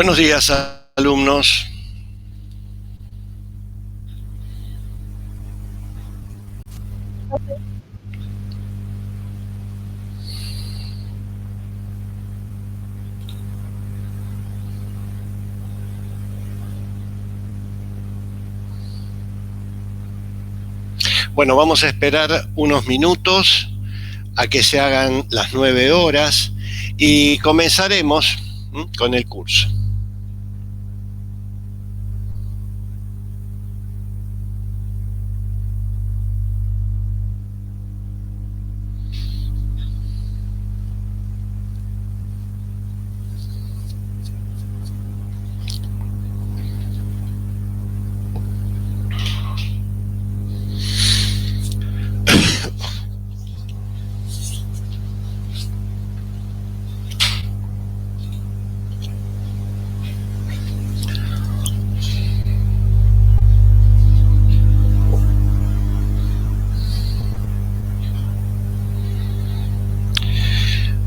Buenos días, alumnos. Bueno, vamos a esperar unos minutos a que se hagan las 9 horas y comenzaremos con el curso.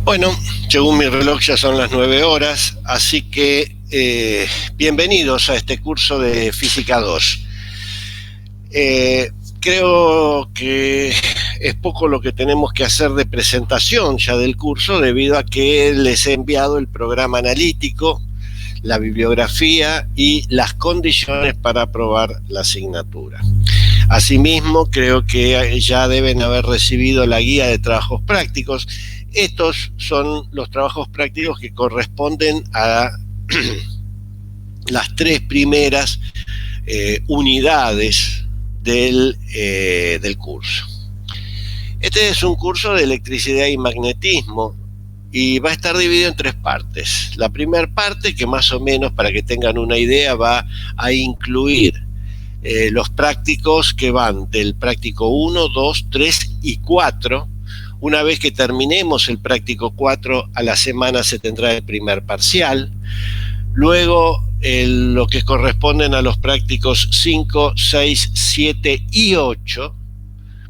Bueno, según mi reloj ya son las 9 horas, así que bienvenidos a este curso de Física 2. Creo que es poco lo que tenemos que hacer de presentación ya del curso, debido a que les he enviado el programa analítico, la bibliografía y las condiciones para aprobar la asignatura. Asimismo, creo que ya deben haber recibido la guía de trabajos prácticos. Estos son los trabajos prácticos que corresponden a las 3 primeras unidades del curso. Este es un curso de electricidad y magnetismo y va a estar dividido en 3 partes. La primera parte, que más o menos para que tengan una idea, va a incluir los prácticos que van del práctico 1, 2, 3 y 4. Una vez que terminemos el práctico 4, a la semana se tendrá el primer parcial. Luego, lo que corresponden a los prácticos 5, 6, 7 y 8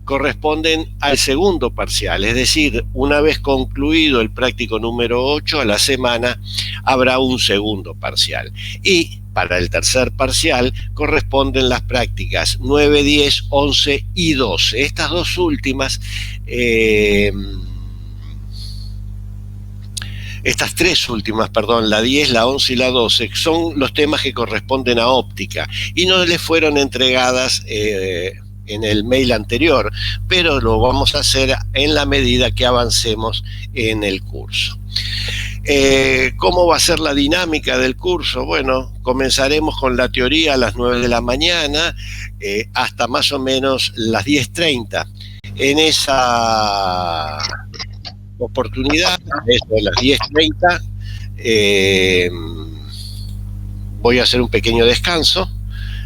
corresponden al segundo parcial. Es decir, una vez concluido el práctico número 8, a la semana habrá un segundo parcial. Y para el tercer parcial corresponden las prácticas 9, 10, 11 y 12. Estas dos últimas, estas 3 últimas, perdón, la 10, la 11 y la 12, son los temas que corresponden a óptica y no les fueron entregadas en el mail anterior, pero lo vamos a hacer en la medida que avancemos en el curso. ¿Cómo va a ser la dinámica del curso? Bueno, comenzaremos con la teoría a las 9 de la mañana hasta más o menos las 10:30. En esa oportunidad, eso de las 10:30, voy a hacer un pequeño descanso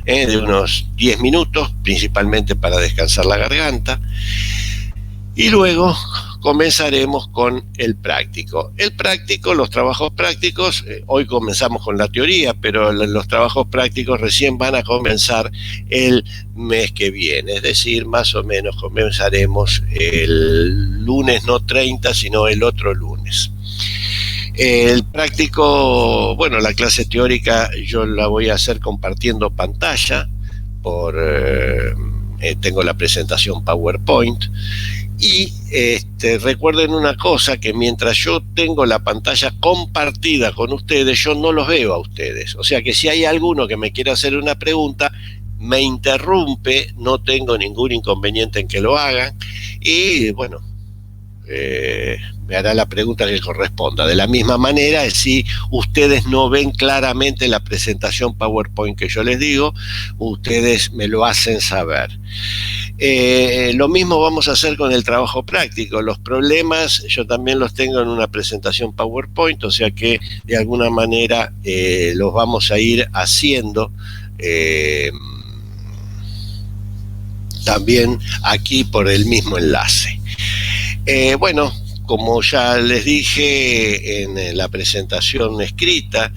de unos 10 minutos, principalmente para descansar la garganta, y luego comenzaremos con el práctico. El práctico, los trabajos prácticos, hoy comenzamos con la teoría, pero los trabajos prácticos recién van a comenzar el mes que viene, es decir, más o menos comenzaremos el lunes, no 30, sino el otro lunes. El práctico, bueno, la clase teórica yo la voy a hacer compartiendo pantalla, tengo la presentación PowerPoint. Y recuerden una cosa, que mientras yo tengo la pantalla compartida con ustedes, yo no los veo a ustedes. O sea que si hay alguno que me quiera hacer una pregunta, me interrumpe, no tengo ningún inconveniente en que lo hagan. Y bueno, me hará la pregunta que corresponda. De la misma manera, si ustedes no ven claramente la presentación PowerPoint que yo les digo, ustedes me lo hacen saber. Lo mismo vamos a hacer con el trabajo práctico. Los problemas yo también los tengo en una presentación PowerPoint, o sea que de alguna manera los vamos a ir haciendo también aquí por el mismo enlace. Bueno, como ya les dije en la presentación escrita,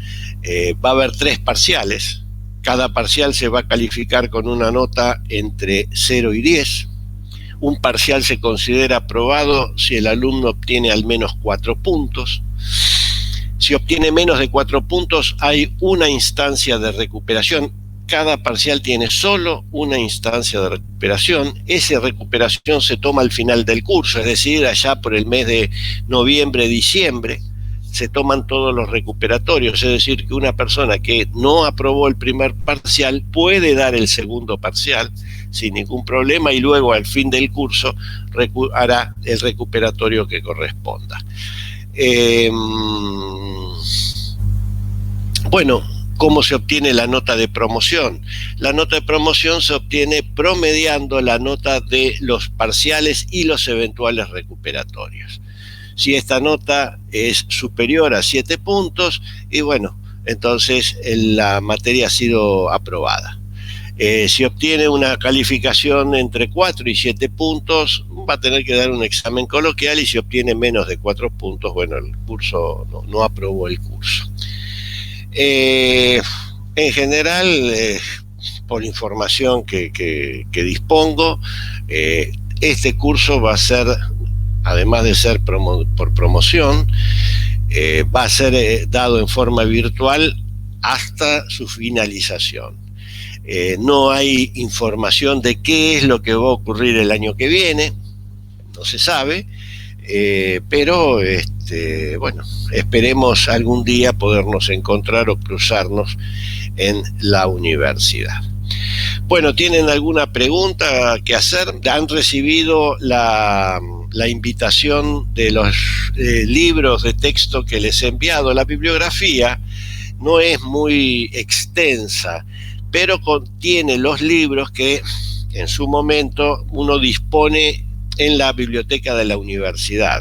va a haber 3 parciales. Cada parcial se va a calificar con una nota entre 0 y 10. Un parcial se considera aprobado si el alumno obtiene al menos 4 puntos. Si Si obtiene menos de 4 puntos, hay una instancia de recuperación. Cada parcial tiene solo una instancia de recuperación. Esa recuperación se toma al final del curso, es decir, allá por el mes de noviembre, diciembre, se toman todos los recuperatorios, es decir, que una persona que no aprobó el primer parcial puede dar el segundo parcial sin ningún problema y luego al fin del curso hará el recuperatorio que corresponda. Bueno, ¿cómo se obtiene la nota de promoción? La nota de promoción se obtiene promediando la nota de los parciales y los eventuales recuperatorios. Si esta nota es superior a 7 puntos, y bueno, entonces la materia ha sido aprobada. Si obtiene una calificación entre 4 y 7 puntos, va a tener que dar un examen coloquial, y si obtiene menos de 4 puntos, bueno, el curso no aprobó el curso. En general, por información que dispongo, este curso va a ser, además de ser por promoción, va a ser dado en forma virtual hasta su finalización. No hay información de qué es lo que va a ocurrir el año que viene, no se sabe, pero bueno, esperemos algún día podernos encontrar o cruzarnos en la universidad. Bueno, ¿tienen alguna pregunta que hacer? ¿Han recibido la invitación de los libros de texto que les he enviado? La bibliografía no es muy extensa, pero contiene los libros que en su momento uno dispone en la biblioteca de la universidad.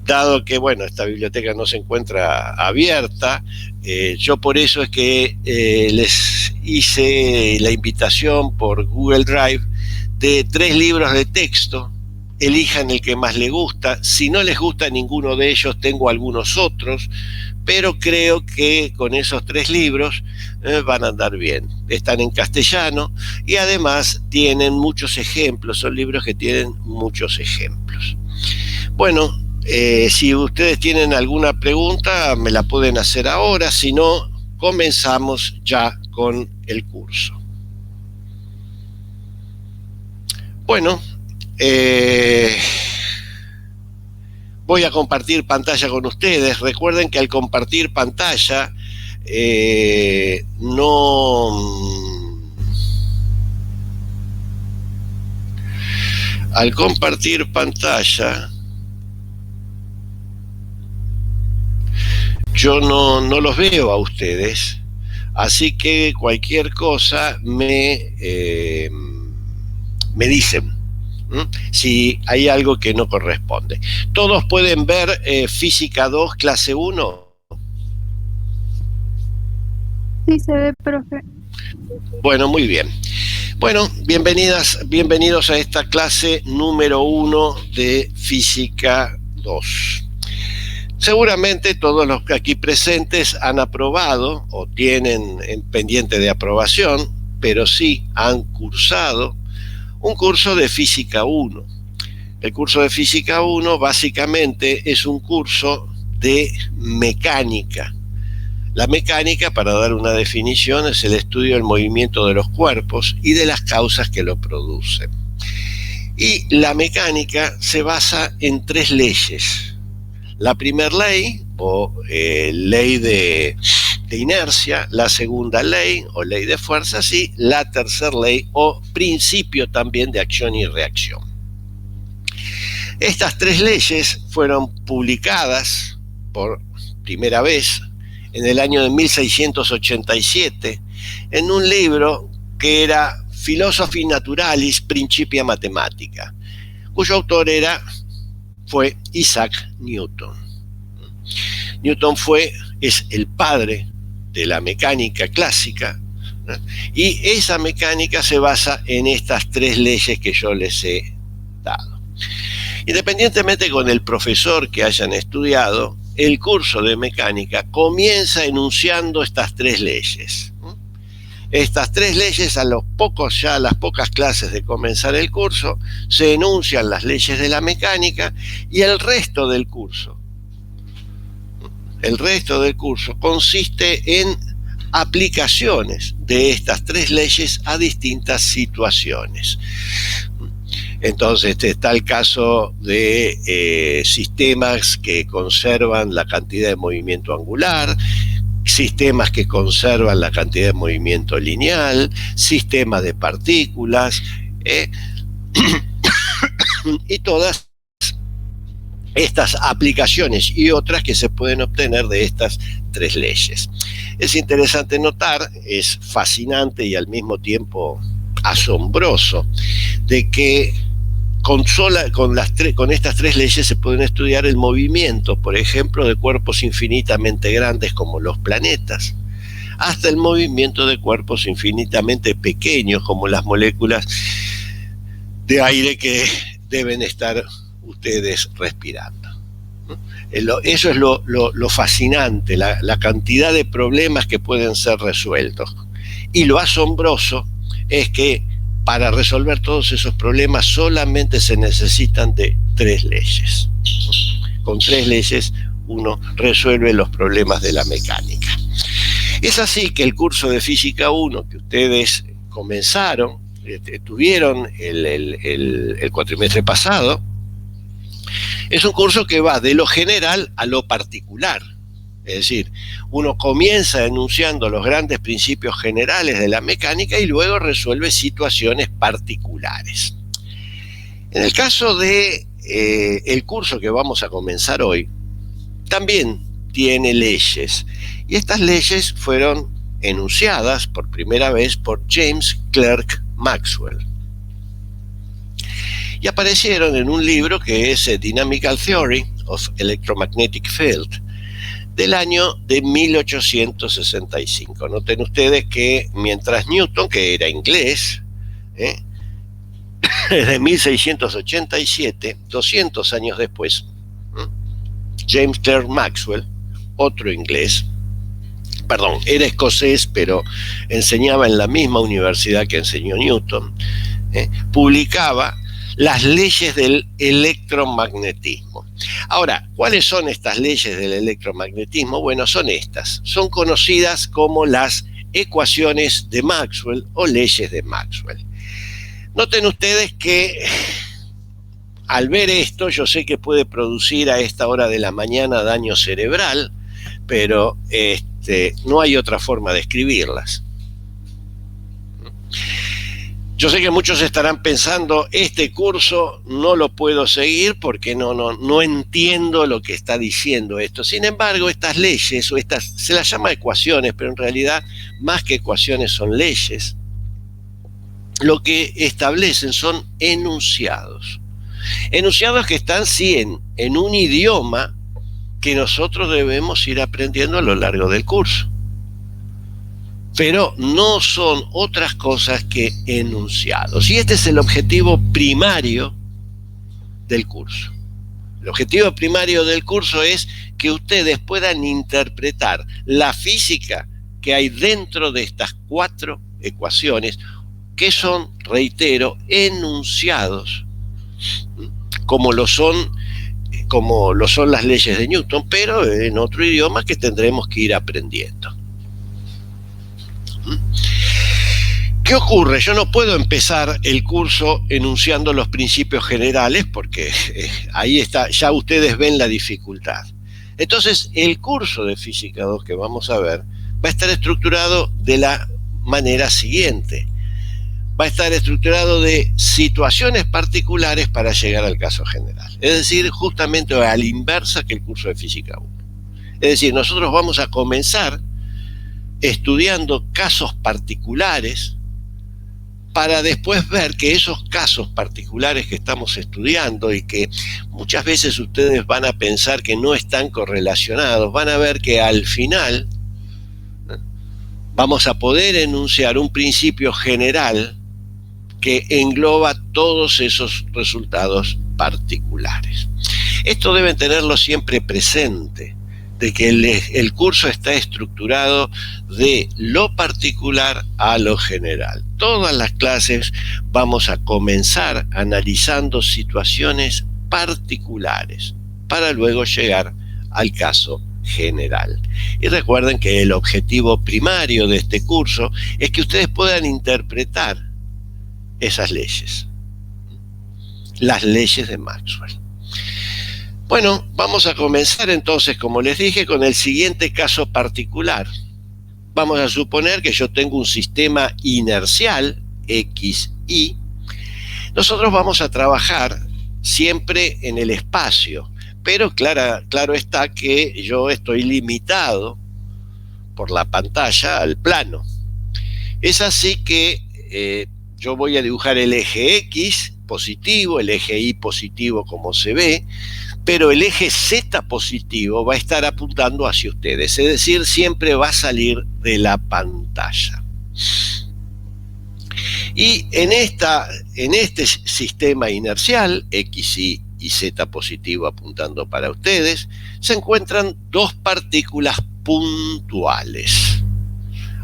Dado que, bueno, esta biblioteca no se encuentra abierta, yo por eso es que les hice la invitación por Google Drive de 3 libros de texto. Elijan el que más les gusta. Si no les gusta ninguno de ellos, tengo algunos otros, pero creo que con esos 3 libros van a andar bien. Están en castellano y además tienen muchos ejemplos, son libros que tienen muchos ejemplos. Bueno, si ustedes tienen alguna pregunta, me la pueden hacer ahora, si no, comenzamos ya con el curso. Bueno, voy a compartir pantalla con ustedes. Recuerden que al compartir pantalla al compartir pantalla yo no los veo a ustedes, así que cualquier cosa me dicen si hay algo que no corresponde. ¿Todos pueden ver Física 2, clase 1? Sí, se ve, profe. Bueno, muy bien. Bueno, bienvenidos a esta clase número 1 de Física 2. Seguramente todos los aquí presentes han aprobado o tienen en pendiente de aprobación, pero sí han cursado un curso de Física 1. El curso de Física 1 básicamente es un curso de mecánica. La mecánica, para dar una definición, es el estudio del movimiento de los cuerpos y de las causas que lo producen. Y la mecánica se basa en 3 leyes. La primera ley, o ley de inercia, la segunda ley, o ley de fuerzas, y la tercera ley, o principio también de acción y reacción. Estas 3 leyes fueron publicadas por primera vez en el año de 1687 en un libro que era Philosophiae Naturalis Principia Mathematica, cuyo autor fue Isaac Newton. Newton es el padre de la mecánica clásica, ¿no? Y esa mecánica se basa en estas 3 leyes que yo les he dado. Independientemente con el profesor que hayan estudiado, el curso de mecánica comienza enunciando estas 3 leyes. Estas 3 leyes, a las pocas clases de comenzar el curso, se enuncian las leyes de la mecánica, y el resto del curso, el resto del curso consiste en aplicaciones de estas tres leyes a distintas situaciones. Entonces está el caso de sistemas que conservan la cantidad de movimiento angular, sistemas que conservan la cantidad de movimiento lineal, sistemas de partículas, y todas estas aplicaciones y otras que se pueden obtener de estas tres leyes. Es interesante notar, es fascinante y al mismo tiempo asombroso, de que con estas tres leyes se pueden estudiar el movimiento, por ejemplo, de cuerpos infinitamente grandes como los planetas, hasta el movimiento de cuerpos infinitamente pequeños como las moléculas de aire que deben estar ustedes respirando. Eso es lo fascinante, la cantidad de problemas que pueden ser resueltos. Y lo asombroso es que para resolver todos esos problemas solamente se necesitan de tres leyes. Con tres leyes uno resuelve los problemas de la mecánica. Es así que el curso de Física 1 que ustedes comenzaron, tuvieron el cuatrimestre pasado, es un curso que va de lo general a lo particular. Es decir, uno comienza enunciando los grandes principios generales de la mecánica y luego resuelve situaciones particulares. En el caso de el curso que vamos a comenzar hoy, también tiene leyes. Y estas leyes fueron enunciadas por primera vez por James Clerk Maxwell. Y aparecieron en un libro que es Dynamical Theory of Electromagnetic Field, del año de 1865. Noten ustedes que mientras Newton, que era inglés, desde 1687, 200 años después, James Clerk Maxwell, otro inglés, era escocés, pero enseñaba en la misma universidad que enseñó Newton, publicaba las leyes del electromagnetismo. Ahora, ¿cuáles son estas leyes del electromagnetismo? Bueno, son estas. Son conocidas como las ecuaciones de Maxwell o leyes de Maxwell. Noten ustedes que al ver esto, yo sé que puede producir a esta hora de la mañana daño cerebral, pero no hay otra forma de escribirlas. Yo sé que muchos estarán pensando, este curso no lo puedo seguir porque no entiendo lo que está diciendo esto. Sin embargo, estas leyes, se las llama ecuaciones, pero en realidad más que ecuaciones son leyes. Lo que establecen son enunciados. Enunciados que están, sí, en un idioma que nosotros debemos ir aprendiendo a lo largo del curso. Pero no son otras cosas que enunciados. Y este es el objetivo primario del curso. El objetivo primario del curso es que ustedes puedan interpretar la física que hay dentro de estas cuatro ecuaciones, que son, reitero, enunciados, como lo son las leyes de Newton, pero en otro idioma que tendremos que ir aprendiendo. ¿Qué ocurre? Yo no puedo empezar el curso enunciando los principios generales porque ahí está, ya ustedes ven la dificultad. Entonces, el curso de Física 2 que vamos a ver va a estar estructurado de la manera siguiente. Va a estar estructurado de situaciones particulares para llegar al caso general. Es decir, justamente a la inversa que el curso de Física 1. Es decir, nosotros vamos a comenzar estudiando casos particulares para después ver que esos casos particulares que estamos estudiando y que muchas veces ustedes van a pensar que no están correlacionados, van a ver que al final vamos a poder enunciar un principio general que engloba todos esos resultados particulares. Esto deben tenerlo siempre presente, de que el curso está estructurado de lo particular a lo general. Todas las clases vamos a comenzar analizando situaciones particulares para luego llegar al caso general. Y recuerden que el objetivo primario de este curso es que ustedes puedan interpretar esas leyes, las leyes de Maxwell. Bueno, vamos a comenzar entonces, como les dije, con el siguiente caso particular. Vamos a suponer que yo tengo un sistema inercial, XY. Nosotros vamos a trabajar siempre en el espacio, pero claro está que yo estoy limitado por la pantalla al plano. Es así que yo voy a dibujar el eje X positivo, el eje Y positivo como se ve, pero el eje Z positivo va a estar apuntando hacia ustedes, es decir, siempre va a salir de la pantalla. Y en este sistema inercial, XY y Z positivo apuntando para ustedes, se encuentran dos partículas puntuales.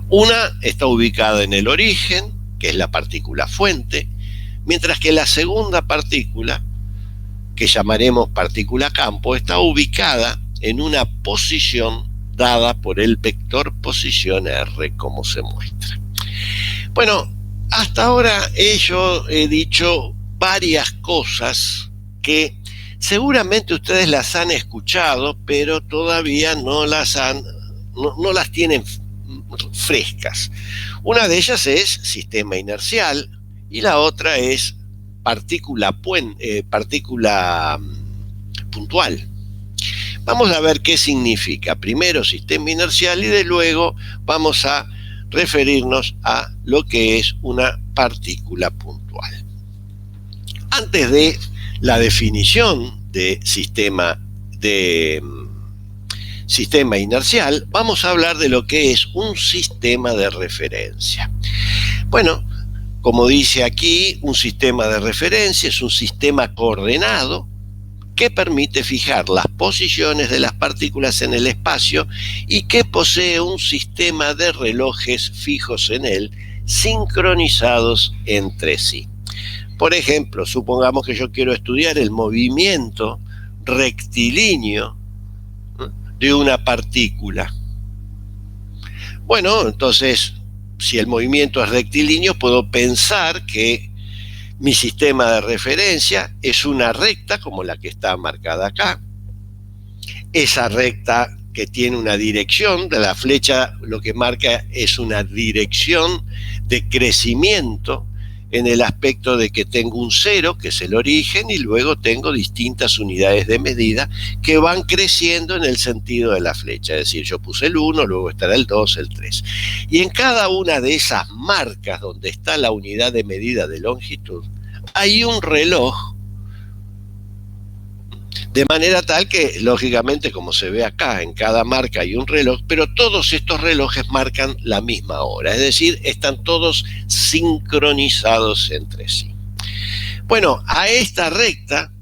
Una está ubicada en el origen, que es la partícula fuente, mientras que la segunda partícula, que llamaremos partícula campo, está ubicada en una posición dada por el vector posición R, como se muestra. Bueno, hasta ahora yo he dicho varias cosas que seguramente ustedes las han escuchado, pero todavía no las tienen frescas. Una de ellas es sistema inercial y la otra es partícula puntual. Vamos a ver qué significa. Primero sistema inercial y de luego vamos a referirnos a lo que es una partícula puntual. Antes de la definición de sistema inercial, vamos a hablar de lo que es un sistema de referencia. Bueno, como dice aquí, un sistema de referencia es un sistema coordenado que permite fijar las posiciones de las partículas en el espacio y que posee un sistema de relojes fijos en él, sincronizados entre sí. Por ejemplo, supongamos que yo quiero estudiar el movimiento rectilíneo de una partícula. Bueno, entonces, si el movimiento es rectilíneo, puedo pensar que mi sistema de referencia es una recta como la que está marcada acá. Esa recta que tiene una dirección, de la flecha lo que marca es una dirección de crecimiento en el aspecto de que tengo un cero, que es el origen, y luego tengo distintas unidades de medida que van creciendo en el sentido de la flecha. Es decir, yo puse el 1, luego estará el 2, el 3. Y en cada una de esas marcas donde está la unidad de medida de longitud, hay un reloj, de manera tal que, lógicamente, como se ve acá, en cada marca hay un reloj, pero todos estos relojes marcan la misma hora, es decir, están todos sincronizados entre sí. Bueno, a esta recta,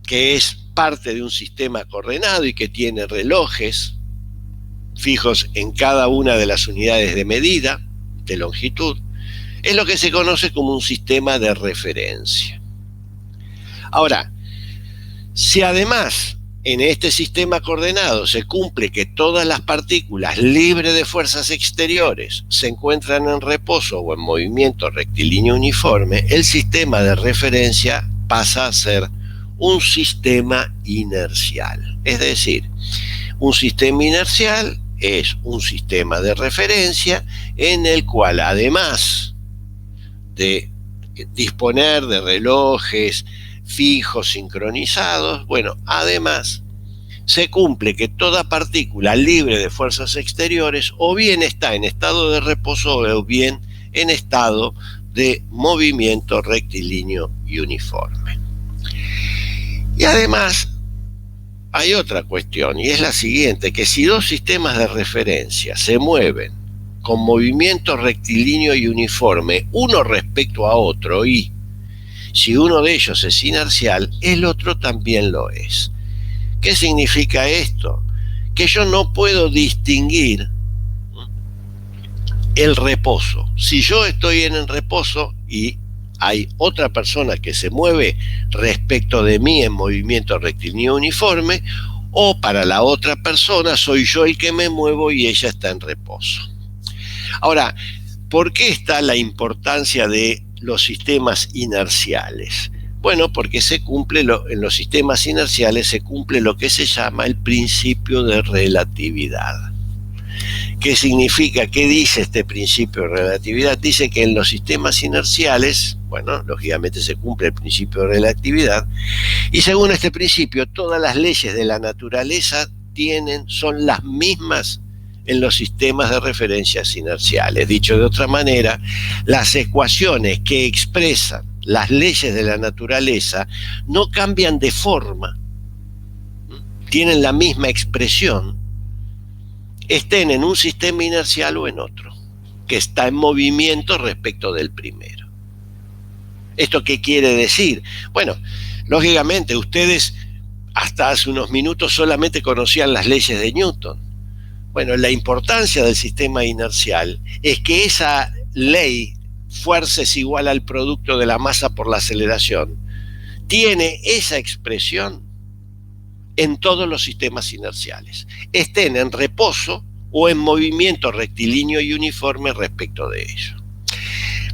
que es parte de un sistema coordenado y que tiene relojes fijos en cada una de las unidades de medida, de longitud, es lo que se conoce como un sistema de referencia. Ahora, si además en este sistema coordenado se cumple que todas las partículas libres de fuerzas exteriores se encuentran en reposo o en movimiento rectilíneo uniforme, el sistema de referencia pasa a ser un sistema inercial. Es decir, un sistema inercial es un sistema de referencia en el cual, además de disponer de relojes fijos, sincronizados, bueno, además se cumple que toda partícula libre de fuerzas exteriores o bien está en estado de reposo o bien en estado de movimiento rectilíneo y uniforme. Y además hay otra cuestión, y es la siguiente, que si dos sistemas de referencia se mueven con movimiento rectilíneo y uniforme uno respecto a otro, y si uno de ellos es inercial, el otro también lo es. ¿Qué significa esto? Que yo no puedo distinguir el reposo. Si yo estoy en el reposo y hay otra persona que se mueve respecto de mí en movimiento rectilíneo uniforme, O para la otra persona, soy yo el que me muevo y ella está en reposo. Ahora, ¿por qué está la importancia de los sistemas inerciales? Bueno, porque en los sistemas inerciales se cumple lo que se llama el principio de relatividad. ¿Qué significa? ¿Qué dice este principio de relatividad? Dice que en los sistemas inerciales, bueno, lógicamente se cumple el principio de relatividad, y según este principio, todas las leyes de la naturaleza son las mismas en los sistemas de referencias inerciales. Dicho de otra manera, las ecuaciones que expresan las leyes de la naturaleza no cambian de forma, tienen la misma expresión, estén en un sistema inercial o en otro, que está en movimiento respecto del primero. ¿Esto qué quiere decir? Bueno, lógicamente ustedes hasta hace unos minutos solamente conocían las leyes de Newton. Bueno, la importancia del sistema inercial es que esa ley, fuerza es igual al producto de la masa por la aceleración, tiene esa expresión en todos los sistemas inerciales, estén en reposo o en movimiento rectilíneo y uniforme respecto de ello.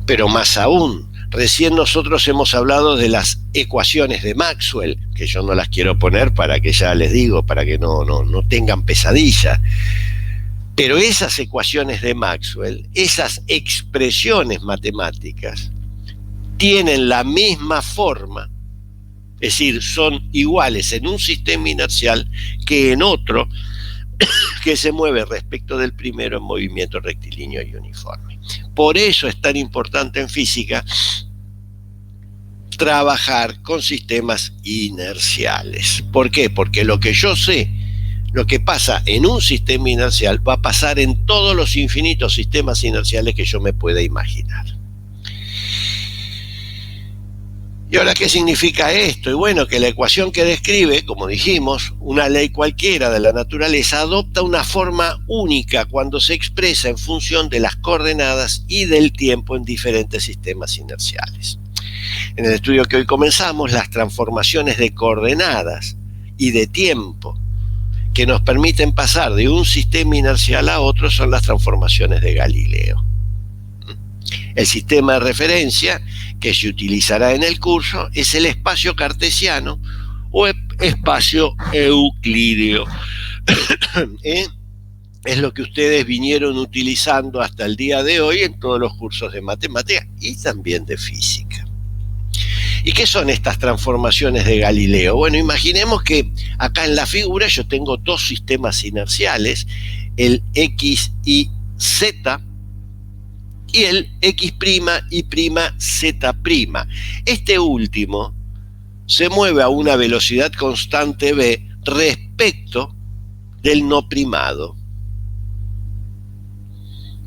Pero más aún, recién nosotros hemos hablado de las ecuaciones de Maxwell, que yo no las quiero poner para que ya les digo, para que no tengan pesadilla. Pero esas ecuaciones de Maxwell, esas expresiones matemáticas, tienen la misma forma, es decir, son iguales en un sistema inercial que en otro que se mueve respecto del primero en movimiento rectilíneo y uniforme. Por eso es tan importante en física trabajar con sistemas inerciales. ¿Por qué? Porque lo que yo sé, lo que pasa en un sistema inercial, va a pasar en todos los infinitos sistemas inerciales que yo me pueda imaginar. ¿Y ahora qué significa esto? Y bueno, que la ecuación que describe, como dijimos, una ley cualquiera de la naturaleza, adopta una forma única cuando se expresa en función de las coordenadas y del tiempo en diferentes sistemas inerciales. En el estudio que hoy comenzamos, las transformaciones de coordenadas y de tiempo que nos permiten pasar de un sistema inercial a otro son las transformaciones de Galileo. El sistema de referencia que se utilizará en el curso es el espacio cartesiano o espacio euclídeo. Es lo que ustedes vinieron utilizando hasta el día de hoy en todos los cursos de matemáticas y también de física. ¿Y qué son estas transformaciones de Galileo? Bueno, imaginemos que acá en la figura yo tengo dos sistemas inerciales, el X y Z, y el X' y Z'. Este último se mueve a una velocidad constante v respecto del no primado,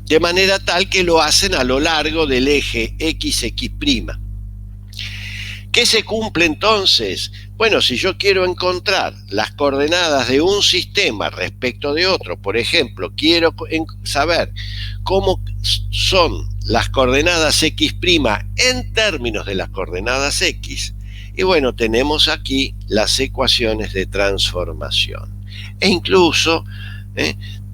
de manera tal que lo hacen a lo largo del eje XX'. ¿Qué se cumple entonces? Bueno, si yo quiero encontrar las coordenadas de un sistema respecto de otro, por ejemplo, quiero saber cómo son las coordenadas X' en términos de las coordenadas X, y bueno, tenemos aquí las ecuaciones de transformación. E incluso,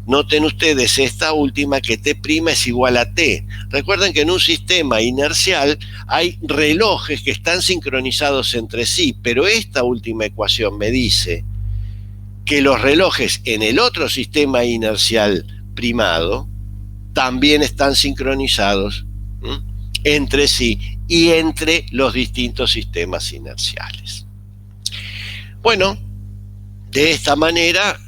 noten ustedes esta última, que T' es igual a T. Recuerden que en un sistema inercial hay relojes que están sincronizados entre sí, pero esta última ecuación me dice que los relojes en el otro sistema inercial primado también están sincronizados entre sí y entre los distintos sistemas inerciales. Bueno, de esta manera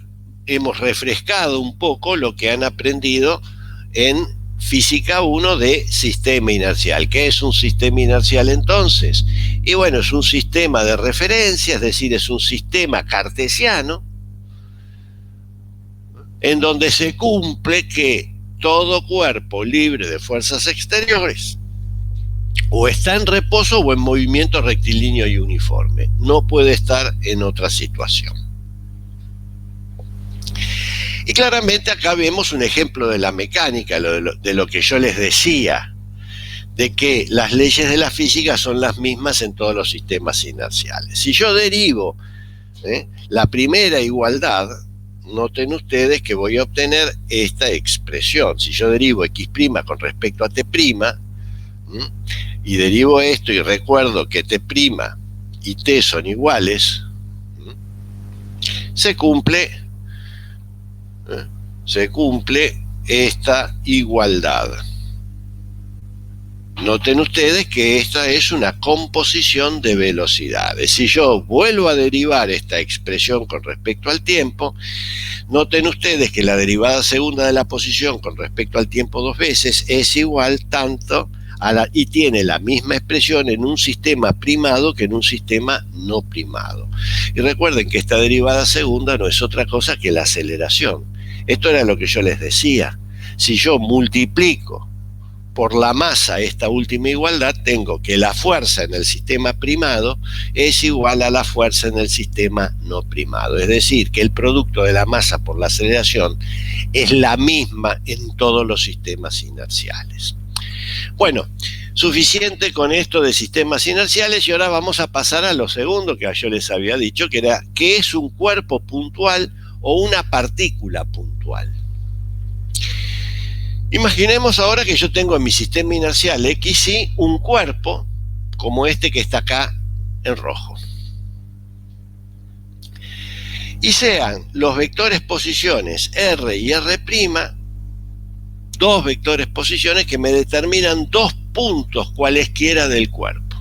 hemos refrescado un poco lo que han aprendido en Física 1 de sistema inercial. ¿Qué es un sistema inercial entonces? Y bueno, es un sistema de referencia, es decir, es un sistema cartesiano en donde se cumple que todo cuerpo libre de fuerzas exteriores o está en reposo o en movimiento rectilíneo y uniforme. No puede estar en otra situación. Y claramente acá vemos un ejemplo de la mecánica, de lo que yo les decía, de que las leyes de la física son las mismas en todos los sistemas inerciales. Si yo derivo La primera igualdad, noten ustedes que voy a obtener esta expresión. Si yo derivo x' con respecto a t', y derivo esto y recuerdo que t' y t son iguales, se cumple esta igualdad. Noten ustedes que esta es una composición de velocidades. Si yo vuelvo a derivar esta expresión con respecto al tiempo, noten ustedes que la derivada segunda de la posición con respecto al tiempo dos veces es igual tanto y tiene la misma expresión en un sistema primado que en un sistema no primado. Y recuerden que esta derivada segunda no es otra cosa que la aceleración. Esto era lo que yo les decía. Si yo multiplico por la masa esta última igualdad, tengo que la fuerza en el sistema primado es igual a la fuerza en el sistema no primado. Es decir, que el producto de la masa por la aceleración es la misma en todos los sistemas inerciales. Bueno, suficiente con esto de sistemas inerciales y ahora vamos a pasar a lo segundo que yo les había dicho, que era ¿qué es un cuerpo puntual o una partícula puntual? Imaginemos ahora que yo tengo en mi sistema inercial XY un cuerpo como este que está acá en rojo. Y sean los vectores posiciones R y R', dos vectores posiciones que me determinan dos puntos cualesquiera del cuerpo.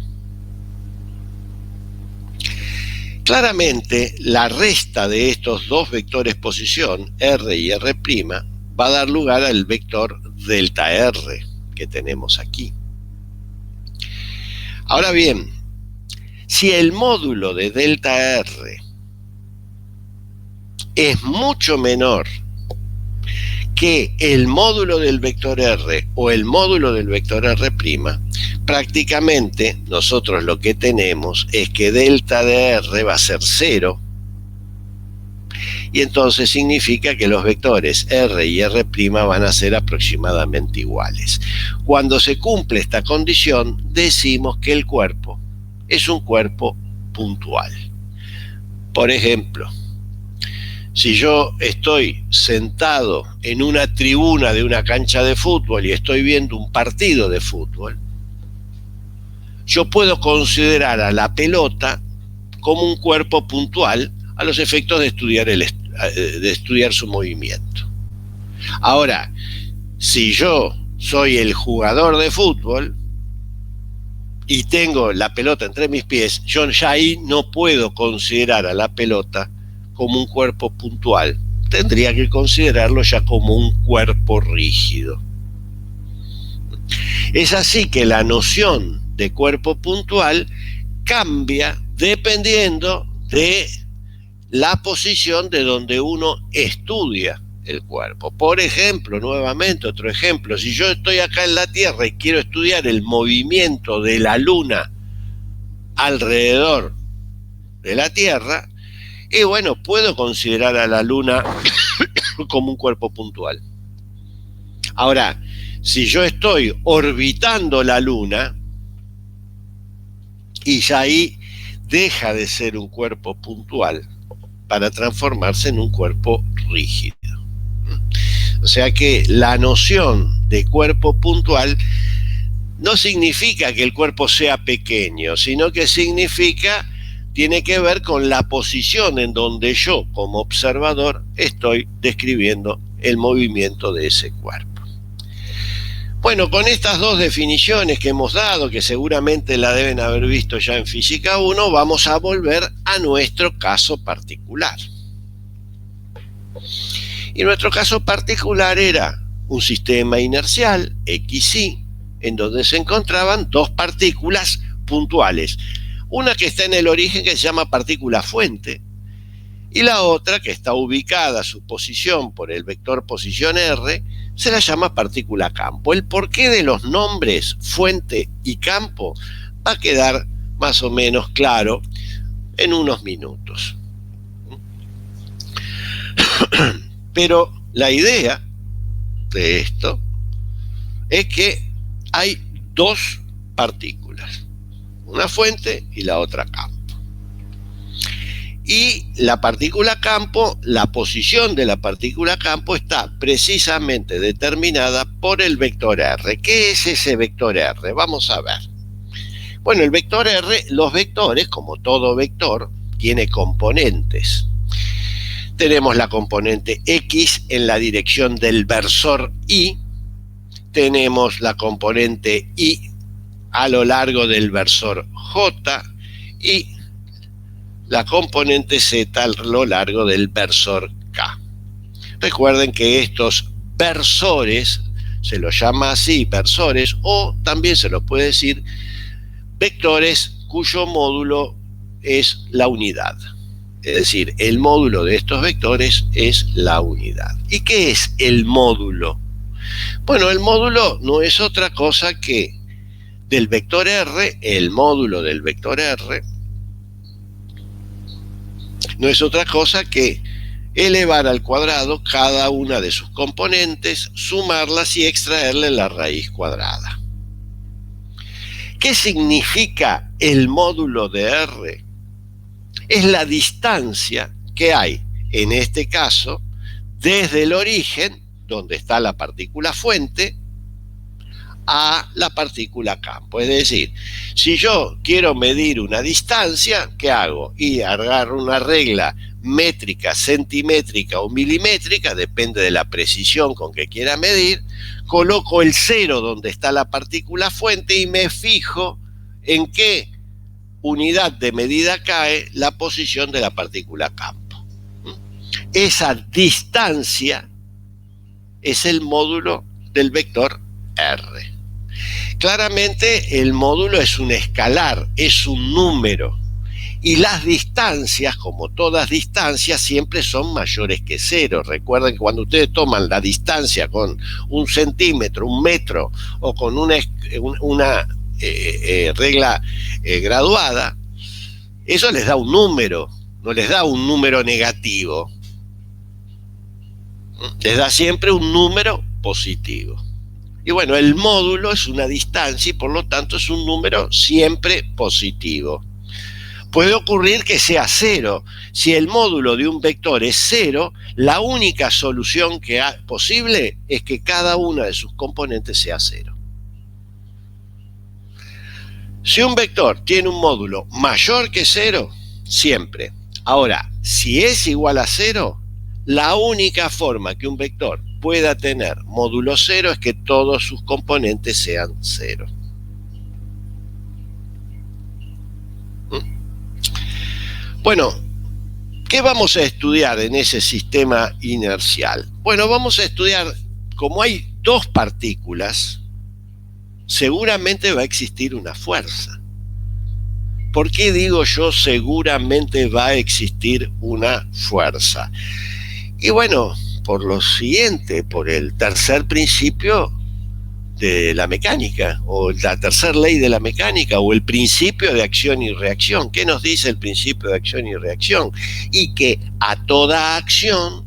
Claramente, la resta de estos dos vectores posición, R y R', va a dar lugar al vector delta R que tenemos aquí. Ahora bien, si el módulo de delta R es mucho menor que el módulo del vector R o el módulo del vector R', prácticamente nosotros lo que tenemos es que delta de R va a ser 0, y entonces significa que los vectores R y R' van a ser aproximadamente iguales. Cuando se cumple esta condición, decimos que el cuerpo es un cuerpo puntual. Por ejemplo, si yo estoy sentado en una tribuna de una cancha de fútbol y estoy viendo un partido de fútbol, yo puedo considerar a la pelota como un cuerpo puntual a los efectos de estudiar su movimiento. Ahora, si yo soy el jugador de fútbol y tengo la pelota entre mis pies, yo ya ahí no puedo considerar a la pelota como un cuerpo puntual. Tendría que considerarlo ya como un cuerpo rígido. Es así que la noción de cuerpo puntual cambia dependiendo de la posición de donde uno estudia el cuerpo. Por ejemplo, nuevamente otro ejemplo, si yo estoy acá en la Tierra y quiero estudiar el movimiento de la Luna alrededor de la Tierra, y bueno, puedo considerar a la Luna como un cuerpo puntual. Ahora, si yo estoy orbitando la Luna, y ya ahí deja de ser un cuerpo puntual para transformarse en un cuerpo rígido. O sea que la noción de cuerpo puntual no significa que el cuerpo sea pequeño, sino que tiene que ver con la posición en donde yo, como observador, estoy describiendo el movimiento de ese cuerpo. Bueno, con estas dos definiciones que hemos dado, que seguramente la deben haber visto ya en Física 1, vamos a volver a nuestro caso particular. Y nuestro caso particular era un sistema inercial, XY, en donde se encontraban dos partículas puntuales. Una que está en el origen, que se llama partícula fuente, y la otra, que está ubicada a su posición por el vector posición R, se la llama partícula campo. El porqué de los nombres fuente y campo va a quedar más o menos claro en unos minutos. Pero la idea de esto es que hay dos partículas, una fuente y la otra campo. Y la partícula campo, la posición de la partícula campo está precisamente determinada por el vector R. ¿Qué es ese vector R? Vamos a ver. Bueno, el vector R, los vectores, como todo vector, tiene componentes. Tenemos la componente X en la dirección del versor Y, tenemos la componente Y a lo largo del versor J y la componente Z a lo largo del versor K. Recuerden que estos versores, se los llama así versores, o también se los puede decir vectores cuyo módulo es la unidad. Es decir, el módulo de estos vectores es la unidad. ¿Y qué es el módulo? Bueno, el módulo no es otra cosa que del vector R, el módulo del vector R, no es otra cosa que elevar al cuadrado cada una de sus componentes, sumarlas y extraerle la raíz cuadrada. ¿Qué significa el módulo de R? Es la distancia que hay, en este caso, desde el origen, donde está la partícula fuente, a la partícula campo. Es decir, si yo quiero medir una distancia, ¿qué hago? Y agarro una regla métrica, centimétrica o milimétrica, depende de la precisión con que quiera medir, coloco el 0 donde está la partícula fuente y me fijo en qué unidad de medida cae la posición de la partícula campo. Esa distancia es el módulo del vector R. Claramente el módulo es un escalar, es un número, y las distancias, como todas distancias, siempre son mayores que 0. Recuerden que cuando ustedes toman la distancia con 1 centímetro, 1 metro o con una regla graduada, eso les da un número, no les da un número negativo, les da siempre un número positivo. Y bueno, el módulo es una distancia y por lo tanto es un número siempre positivo. Puede ocurrir que sea 0. Si el módulo de un vector es 0, la única solución que posible es que cada una de sus componentes sea 0. Si un vector tiene un módulo mayor que 0, siempre. Ahora, si es igual a 0, la única forma que un vector pueda tener módulo 0 es que todos sus componentes sean 0. Bueno, ¿qué vamos a estudiar en ese sistema inercial? Bueno, vamos a estudiar, como hay dos partículas, seguramente va a existir una fuerza. ¿Por qué digo yo seguramente va a existir una fuerza? Y bueno, por lo siguiente, por el tercer principio de la mecánica, o la tercera ley de la mecánica, o el principio de acción y reacción. ¿Qué nos dice el principio de acción y reacción? Y que a toda acción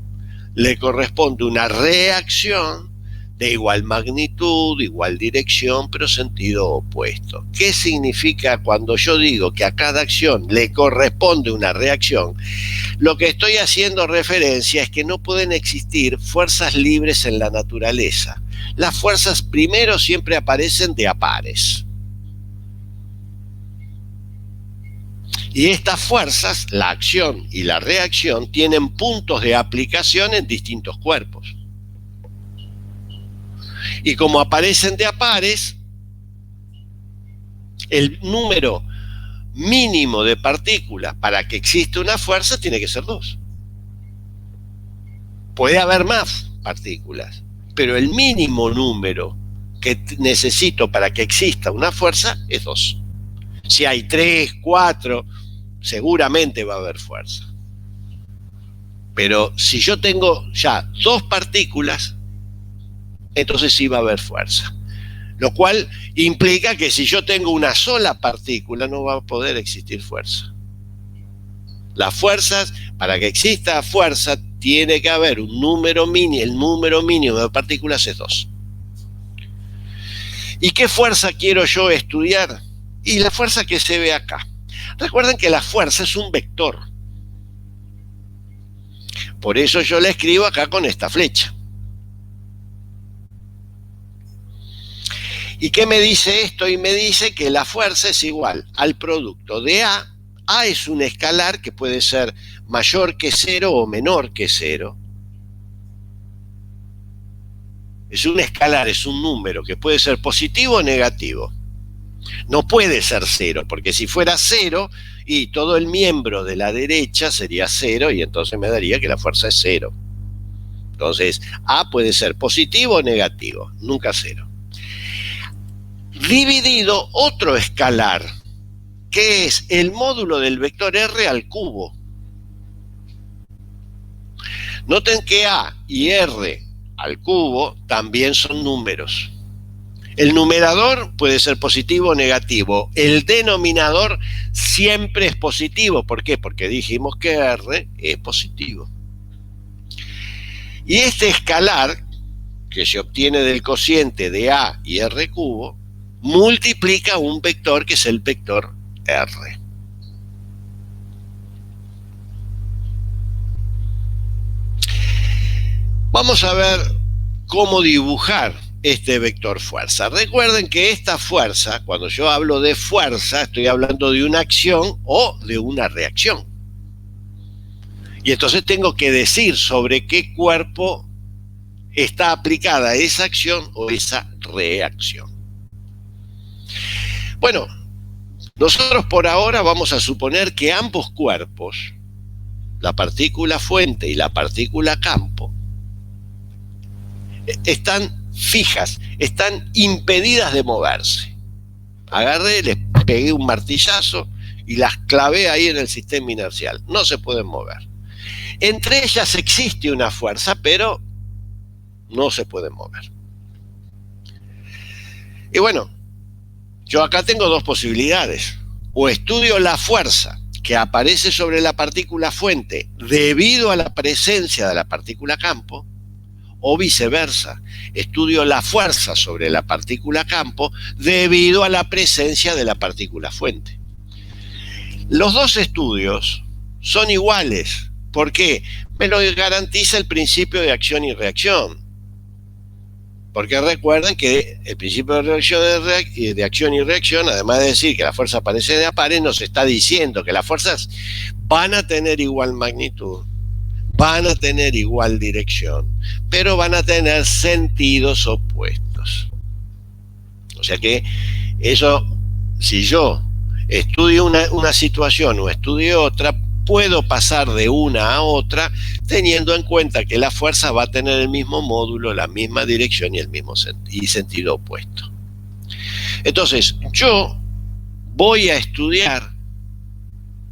le corresponde una reacción de igual magnitud, igual dirección, pero sentido opuesto. ¿Qué significa cuando yo digo que a cada acción le corresponde una reacción? Lo que estoy haciendo referencia es que no pueden existir fuerzas libres en la naturaleza. Las fuerzas primero siempre aparecen de a pares. Y estas fuerzas, la acción y la reacción, tienen puntos de aplicación en distintos cuerpos. Y como aparecen de a pares, el número mínimo de partículas para que exista una fuerza tiene que ser 2. Puede haber más partículas, pero el mínimo número que necesito para que exista una fuerza es 2. Si hay 3, 4, seguramente va a haber fuerza. Pero si yo tengo ya 2 partículas, entonces sí va a haber fuerza. Lo cual implica que si yo tengo una sola partícula no va a poder existir fuerza. Las fuerzas, para que exista fuerza, tiene que haber un número mínimo, el número mínimo de partículas es 2. ¿Y qué fuerza quiero yo estudiar? Y la fuerza que se ve acá. Recuerden que la fuerza es un vector. Por eso yo la escribo acá con esta flecha. ¿Y qué me dice esto? Y me dice que la fuerza es igual al producto de A. A es un escalar que puede ser mayor que 0 o menor que 0. Es un escalar, es un número que puede ser positivo o negativo. No puede ser 0, porque si fuera 0, y todo el miembro de la derecha sería 0, y entonces me daría que la fuerza es 0. Entonces, A puede ser positivo o negativo, nunca 0. Dividido otro escalar, que es el módulo del vector R al cubo. Noten que A y R al cubo también son números. El numerador puede ser positivo o negativo. El denominador siempre es positivo. ¿Por qué? Porque dijimos que R es positivo. Y este escalar, que se obtiene del cociente de A y R cubo, multiplica un vector que es el vector R. Vamos a ver cómo dibujar este vector fuerza. Recuerden que esta fuerza, cuando yo hablo de fuerza, estoy hablando de una acción o de una reacción. Y entonces tengo que decir sobre qué cuerpo está aplicada esa acción o esa reacción. Bueno, nosotros por ahora vamos a suponer que ambos cuerpos, la partícula fuente y la partícula campo, están fijas, están impedidas de moverse. Agarré, les pegué un martillazo y las clavé ahí en el sistema inercial. No se pueden mover. Entre ellas existe una fuerza, pero no se pueden mover. Y bueno, yo acá tengo dos posibilidades. O estudio la fuerza que aparece sobre la partícula fuente debido a la presencia de la partícula campo, o viceversa, estudio la fuerza sobre la partícula campo debido a la presencia de la partícula fuente. Los dos estudios son iguales. ¿Por qué? Me lo garantiza el principio de acción y reacción. Porque recuerden que el principio de acción y reacción, además de decir que la fuerza aparece de a pares, nos está diciendo que las fuerzas van a tener igual magnitud, van a tener igual dirección, pero van a tener sentidos opuestos. O sea que eso, si yo estudio una situación o estudio otra, puedo pasar de una a otra teniendo en cuenta que la fuerza va a tener el mismo módulo, la misma dirección y el mismo sentido opuesto. Entonces, yo voy a estudiar,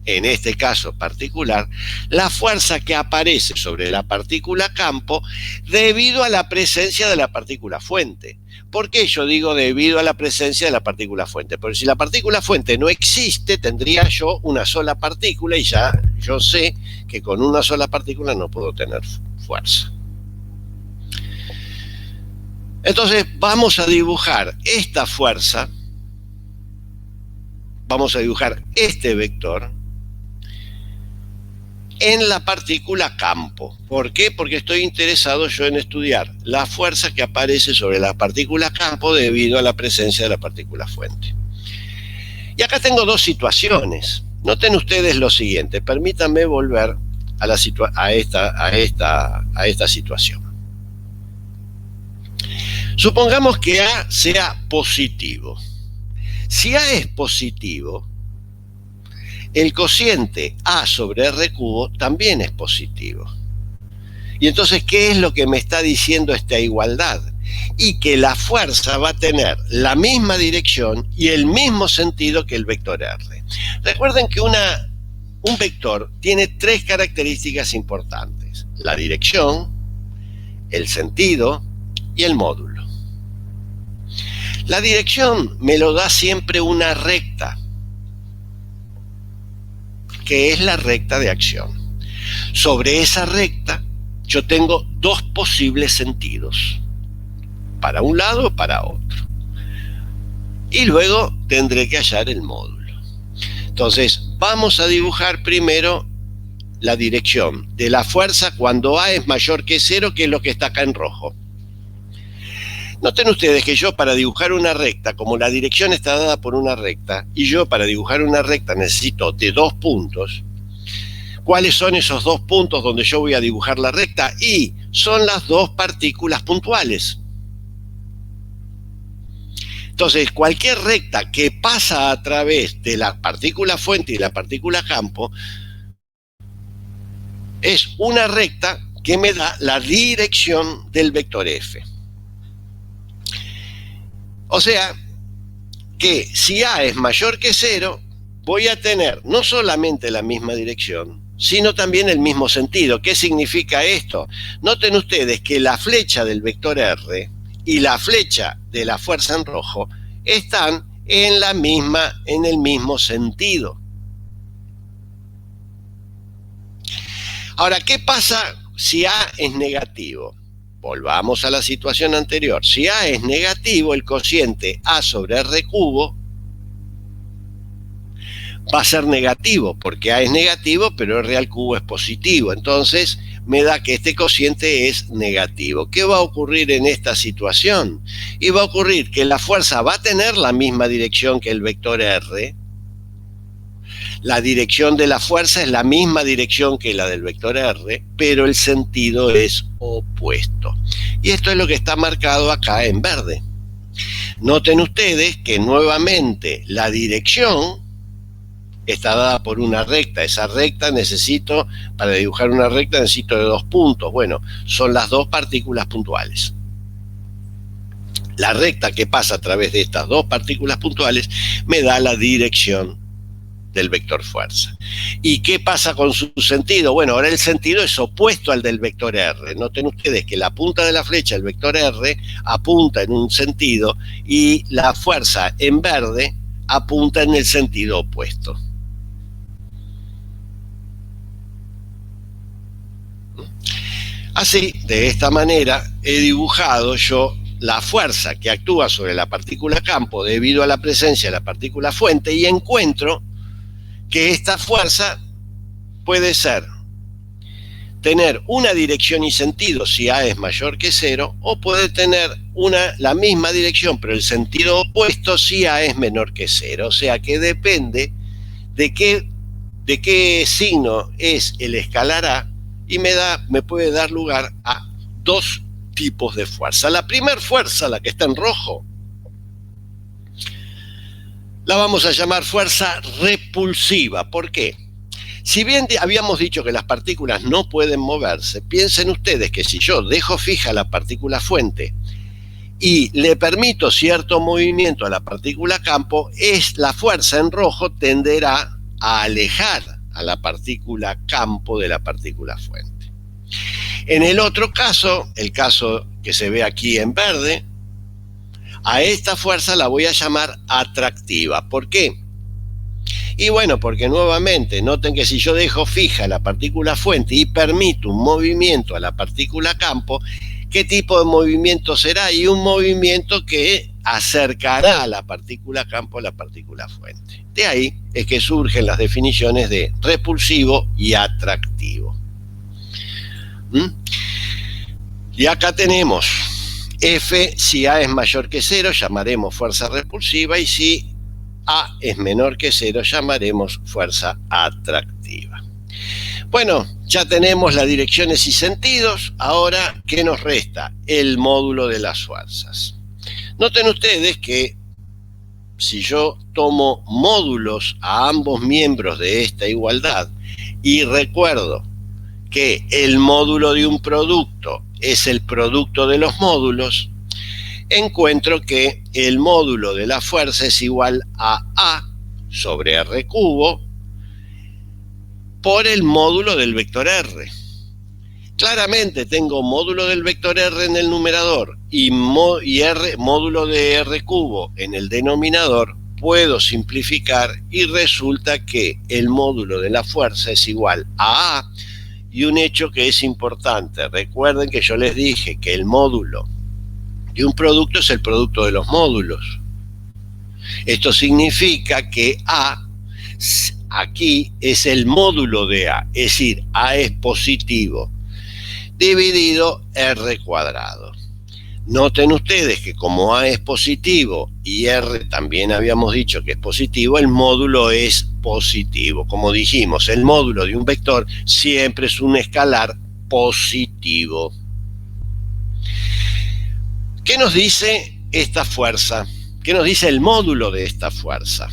en este caso particular, la fuerza que aparece sobre la partícula campo debido a la presencia de la partícula fuente. ¿Por qué yo digo debido a la presencia de la partícula fuente? Porque si la partícula fuente no existe, tendría yo una sola partícula y ya yo sé que con una sola partícula no puedo tener fuerza. Entonces vamos a dibujar esta fuerza, vamos a dibujar este vector en la partícula campo. ¿Por qué? Porque estoy interesado yo en estudiar la fuerza que aparece sobre la partícula campo debido a la presencia de la partícula fuente. Y acá tengo dos situaciones. Noten ustedes lo siguiente. Permítanme volver a esta situación. Supongamos que A sea positivo. Si A es positivo, el cociente A sobre R cubo también es positivo. Y entonces, ¿qué es lo que me está diciendo esta igualdad? Y que la fuerza va a tener la misma dirección y el mismo sentido que el vector R. Recuerden que un vector tiene tres características importantes: la dirección, el sentido y el módulo. La dirección me lo da siempre una recta, que es la recta de acción. Sobre esa recta yo tengo dos posibles sentidos, para un lado o para otro. Y luego tendré que hallar el módulo. Entonces, vamos a dibujar primero la dirección de la fuerza cuando A es mayor que 0, que es lo que está acá en rojo. Noten ustedes que yo para dibujar una recta, como la dirección está dada por una recta, y yo para dibujar una recta necesito de 2 puntos, ¿cuáles son esos 2 puntos donde yo voy a dibujar la recta? Y son las 2 partículas puntuales. Entonces, cualquier recta que pasa a través de la partícula fuente y la partícula campo es una recta que me da la dirección del vector F. O sea, que si A es mayor que 0, voy a tener no solamente la misma dirección, sino también el mismo sentido. ¿Qué significa esto? Noten ustedes que la flecha del vector R y la flecha de la fuerza en rojo están en el mismo sentido. Ahora, ¿qué pasa si A es negativo? Volvamos a la situación anterior. Si A es negativo, el cociente A sobre R cubo va a ser negativo, porque A es negativo, pero R al cubo es positivo. Entonces, me da que este cociente es negativo. ¿Qué va a ocurrir en esta situación? Y va a ocurrir que la fuerza va a tener la misma dirección que el vector R. La dirección de la fuerza es la misma dirección que la del vector R, pero el sentido es opuesto. Y esto es lo que está marcado acá en verde. Noten ustedes que nuevamente la dirección está dada por una recta. Esa recta para dibujar una recta necesito de 2 puntos. Bueno, son las 2 partículas puntuales. La recta que pasa a través de estas 2 partículas puntuales me da la dirección del vector fuerza. ¿Y qué pasa con su sentido? Bueno, ahora el sentido es opuesto al del vector R. Noten ustedes que la punta de la flecha del vector R apunta en un sentido y la fuerza en verde apunta en el sentido opuesto. Así, de esta manera, he dibujado yo la fuerza que actúa sobre la partícula campo debido a la presencia de la partícula fuente y encuentro que esta fuerza puede tener una dirección y sentido si A es mayor que 0, o puede tener la misma dirección, pero el sentido opuesto si A es menor que 0. O sea que depende de qué signo es el escalar A y me puede dar lugar a 2 tipos de fuerza. La primera fuerza, la que está en rojo, la vamos a llamar fuerza repulsiva. ¿Por qué? Si bien habíamos dicho que las partículas no pueden moverse, piensen ustedes que si yo dejo fija la partícula fuente y le permito cierto movimiento a la partícula campo, la fuerza en rojo tenderá a alejar a la partícula campo de la partícula fuente. En el otro caso, el caso que se ve aquí en verde, a esta fuerza la voy a llamar atractiva. ¿Por qué? Y bueno, porque nuevamente, noten que si yo dejo fija la partícula fuente y permito un movimiento a la partícula campo, ¿qué tipo de movimiento será? Y un movimiento que acercará a la partícula campo a la partícula fuente. De ahí es que surgen las definiciones de repulsivo y atractivo. Y acá tenemos F, si A es mayor que 0, llamaremos fuerza repulsiva, y si A es menor que 0, llamaremos fuerza atractiva. Bueno, ya tenemos las direcciones y sentidos. Ahora, ¿qué nos resta? El módulo de las fuerzas. Noten ustedes que si yo tomo módulos a ambos miembros de esta igualdad y recuerdo que el módulo de un producto es el producto de los módulos, encuentro que el módulo de la fuerza es igual a A sobre R cubo por el módulo del vector R. Claramente tengo módulo del vector R en el numerador y módulo de R cubo en el denominador. Puedo simplificar y resulta que el módulo de la fuerza es igual a A. Y un hecho que es importante, recuerden que yo les dije que el módulo de un producto es el producto de los módulos. Esto significa que A aquí es el módulo de A, es decir, A es positivo, dividido R cuadrado. Noten ustedes que como A es positivo y R también habíamos dicho que es positivo, el módulo es positivo. Como dijimos, el módulo de un vector siempre es un escalar positivo. ¿Qué nos dice esta fuerza? ¿Qué nos dice el módulo de esta fuerza?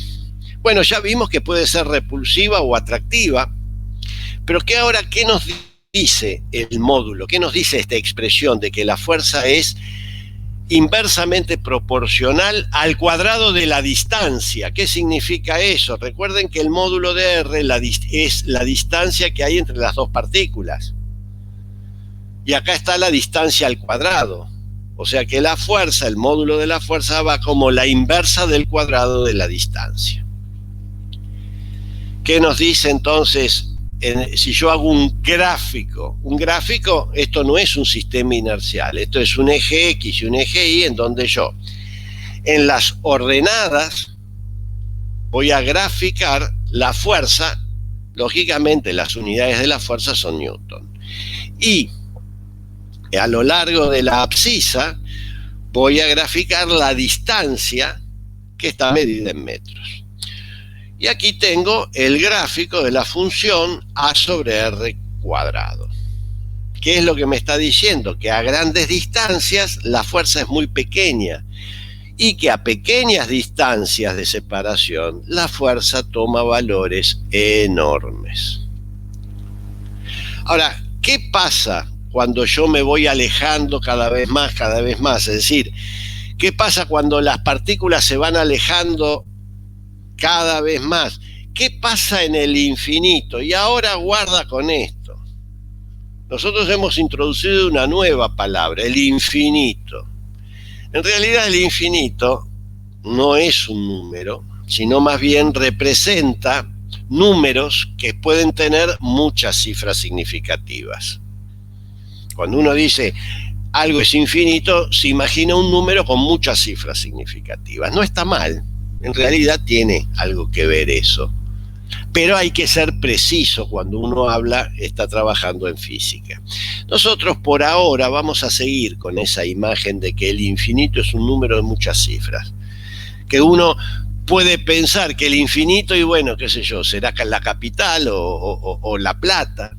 Bueno, ya vimos que puede ser repulsiva o atractiva, pero ¿qué nos dice el módulo? ¿Qué nos dice esta expresión de que la fuerza es inversamente proporcional al cuadrado de la distancia? ¿Qué significa eso? Recuerden que el módulo de R es la distancia que hay entre las dos partículas. Y acá está la distancia al cuadrado. O sea que la fuerza, el módulo de la fuerza va como la inversa del cuadrado de la distancia. ¿Qué nos dice entonces? Si yo hago un gráfico, esto no es un sistema inercial, esto es un eje X y un eje Y, en donde yo, en las ordenadas, voy a graficar la fuerza. Lógicamente, las unidades de la fuerza son Newton. Y a lo largo de la abscisa, voy a graficar la distancia que está medida en metros. Y aquí tengo el gráfico de la función A sobre R cuadrado. ¿Qué es lo que me está diciendo? Que a grandes distancias la fuerza es muy pequeña y que a pequeñas distancias de separación la fuerza toma valores enormes. Ahora, ¿qué pasa cuando yo me voy alejando cada vez más? Es decir, ¿qué pasa cuando las partículas se van alejando cada vez más? ¿Qué pasa en el infinito? Y ahora guarda con esto. Nosotros hemos introducido una nueva palabra, el infinito. En realidad el infinito no es un número, sino más bien representa números que pueden tener muchas cifras significativas. Cuando uno dice algo es infinito, se imagina un número con muchas cifras significativas. No está mal. En realidad tiene algo que ver eso. Pero hay que ser preciso cuando uno está trabajando en física. Nosotros por ahora vamos a seguir con esa imagen de que el infinito es un número de muchas cifras. Que uno puede pensar que el infinito, y bueno, qué sé yo, será la capital o La Plata.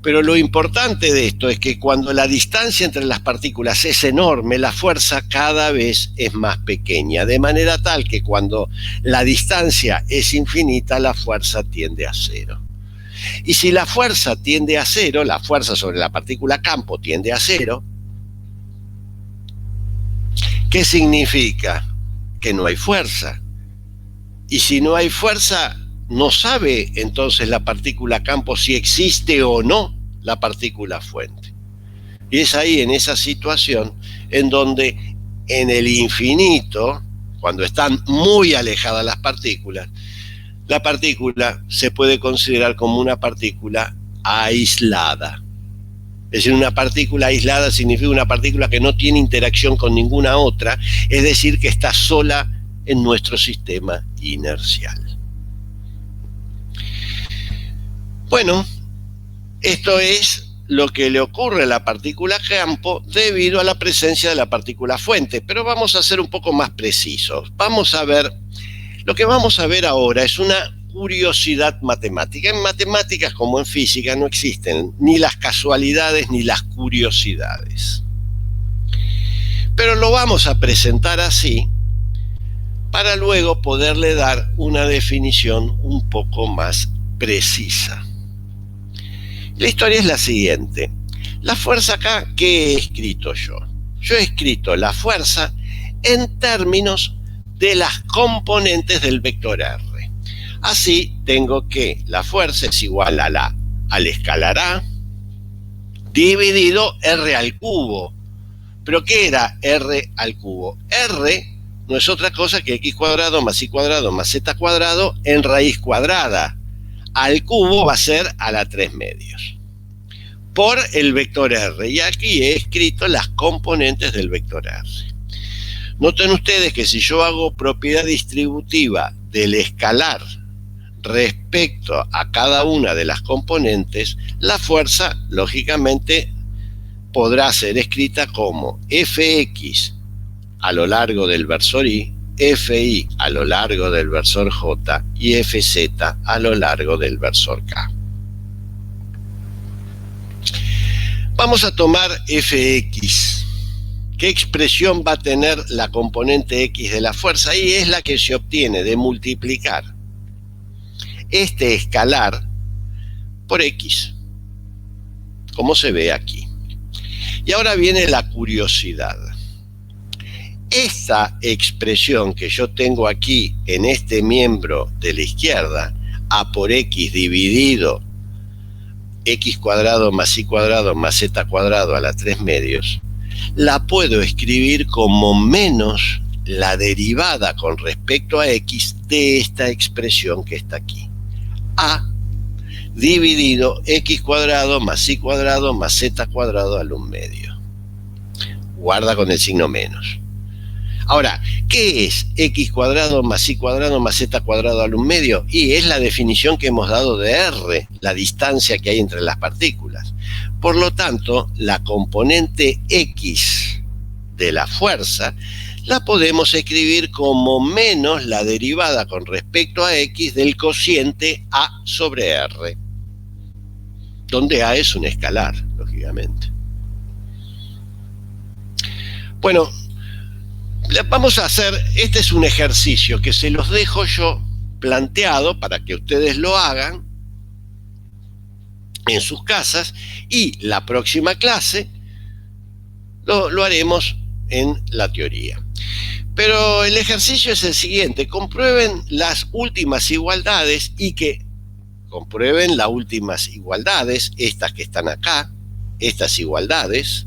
Pero lo importante de esto es que cuando la distancia entre las partículas es enorme, la fuerza cada vez es más pequeña, de manera tal que cuando la distancia es infinita, la fuerza tiende a cero. Y si la fuerza tiende a cero, la fuerza sobre la partícula campo tiende a cero, ¿qué significa? Que no hay fuerza. Y si no hay fuerza, no sabe entonces la partícula campo si existe o no la partícula fuente. Y es ahí, en esa situación, en donde en el infinito, cuando están muy alejadas las partículas, la partícula se puede considerar como una partícula aislada. Es decir, una partícula aislada significa una partícula que no tiene interacción con ninguna otra, es decir, que está sola en nuestro sistema inercial. Bueno, esto es lo que le ocurre a la partícula campo debido a la presencia de la partícula fuente, pero vamos a ser un poco más precisos. Lo que vamos a ver ahora es una curiosidad matemática. En matemáticas como en física no existen ni las casualidades ni las curiosidades. Pero lo vamos a presentar así para luego poderle dar una definición un poco más precisa. La historia es la siguiente. La fuerza acá, ¿qué he escrito yo? Yo he escrito la fuerza en términos de las componentes del vector R. Así tengo que la fuerza es igual al escalar A dividido R al cubo. ¿Pero qué era R al cubo? R no es otra cosa que x cuadrado más y cuadrado más z cuadrado en raíz cuadrada. Al cubo va a ser a la 3/3 por el vector R. Y aquí he escrito las componentes del vector R. Noten ustedes que si yo hago propiedad distributiva del escalar respecto a cada una de las componentes, la fuerza, lógicamente, podrá ser escrita como Fx a lo largo del versor Y, Fi a lo largo del versor J y Fz a lo largo del versor K. Vamos a tomar Fx. ¿Qué expresión va a tener la componente X de la fuerza? Y es la que se obtiene de multiplicar este escalar por X, como se ve aquí. Y ahora viene la curiosidad. Esta expresión que yo tengo aquí en este miembro de la izquierda, A por X dividido X cuadrado más Y cuadrado más Z cuadrado a la 3 medios, la puedo escribir como menos la derivada con respecto a X de esta expresión que está aquí. A dividido X cuadrado más Y cuadrado más Z cuadrado al 1 medio. Guarda con el signo menos. Ahora, ¿qué es X cuadrado más Y cuadrado más Z cuadrado al 1 medio? Y es la definición que hemos dado de R, la distancia que hay entre las partículas. Por lo tanto, la componente X de la fuerza la podemos escribir como menos la derivada con respecto a X del cociente A sobre R, donde A es un escalar, lógicamente. Bueno, vamos a hacer, este es un ejercicio que se los dejo yo planteado para que ustedes lo hagan en sus casas, y la próxima clase lo haremos en la teoría. Pero el ejercicio es el siguiente: comprueben las últimas igualdades y que comprueben las últimas igualdades, estas que están acá, estas igualdades,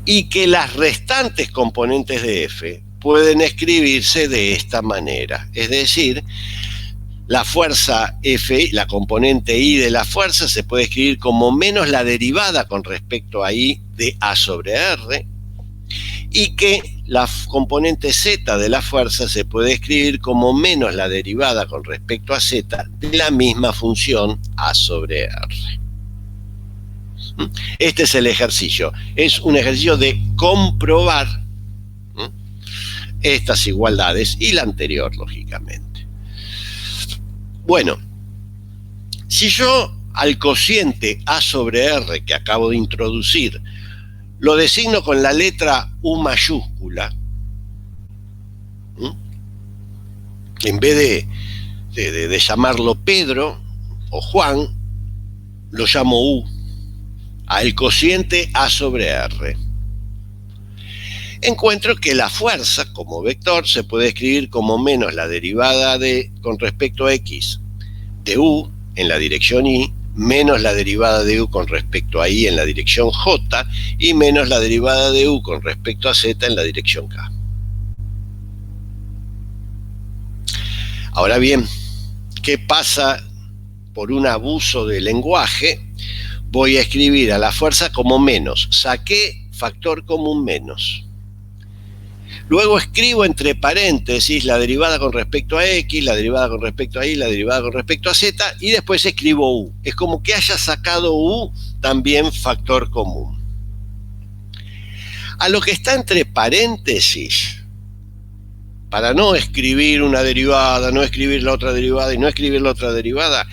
y que las restantes componentes de F pueden escribirse de esta manera. Es decir, la fuerza F, la componente I de la fuerza, se puede escribir como menos la derivada con respecto a I de A sobre R, y que la componente Z de la fuerza se puede escribir como menos la derivada con respecto a Z de la misma función A sobre R. Este es el ejercicio. Es un ejercicio de comprobar estas igualdades y la anterior, lógicamente. Bueno, si yo al cociente A sobre R que acabo de introducir lo designo con la letra U mayúscula, en vez de llamarlo Pedro o Juan, lo llamo U, al cociente A sobre R. Encuentro que la fuerza como vector se puede escribir como menos la derivada con respecto a X de U en la dirección Y, menos la derivada de U con respecto a I en la dirección J, y menos la derivada de U con respecto a Z en la dirección K. Ahora bien, ¿qué pasa por un abuso de lenguaje? Voy a escribir a la fuerza como menos. Saqué factor común menos. Luego escribo entre paréntesis la derivada con respecto a X, la derivada con respecto a Y, la derivada con respecto a Z, y después escribo U. Es como que haya sacado U también factor común. A lo que está entre paréntesis, para no escribir una derivada, no escribir la otra derivada y no escribir la otra derivada,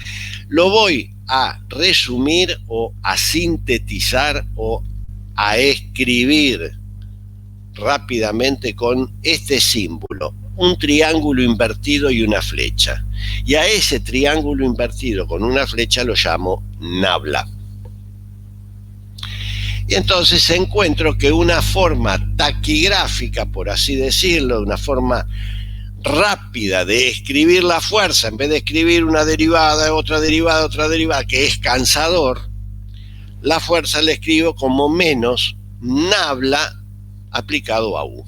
lo voy a resumir o a sintetizar o a escribir rápidamente con este símbolo: un triángulo invertido y una flecha. Y a ese triángulo invertido con una flecha lo llamo nabla. Y entonces encuentro que una forma taquigráfica, por así decirlo, una forma rápida de escribir la fuerza, en vez de escribir una derivada, otra derivada, que es cansador, la fuerza la escribo como menos nabla aplicado a U.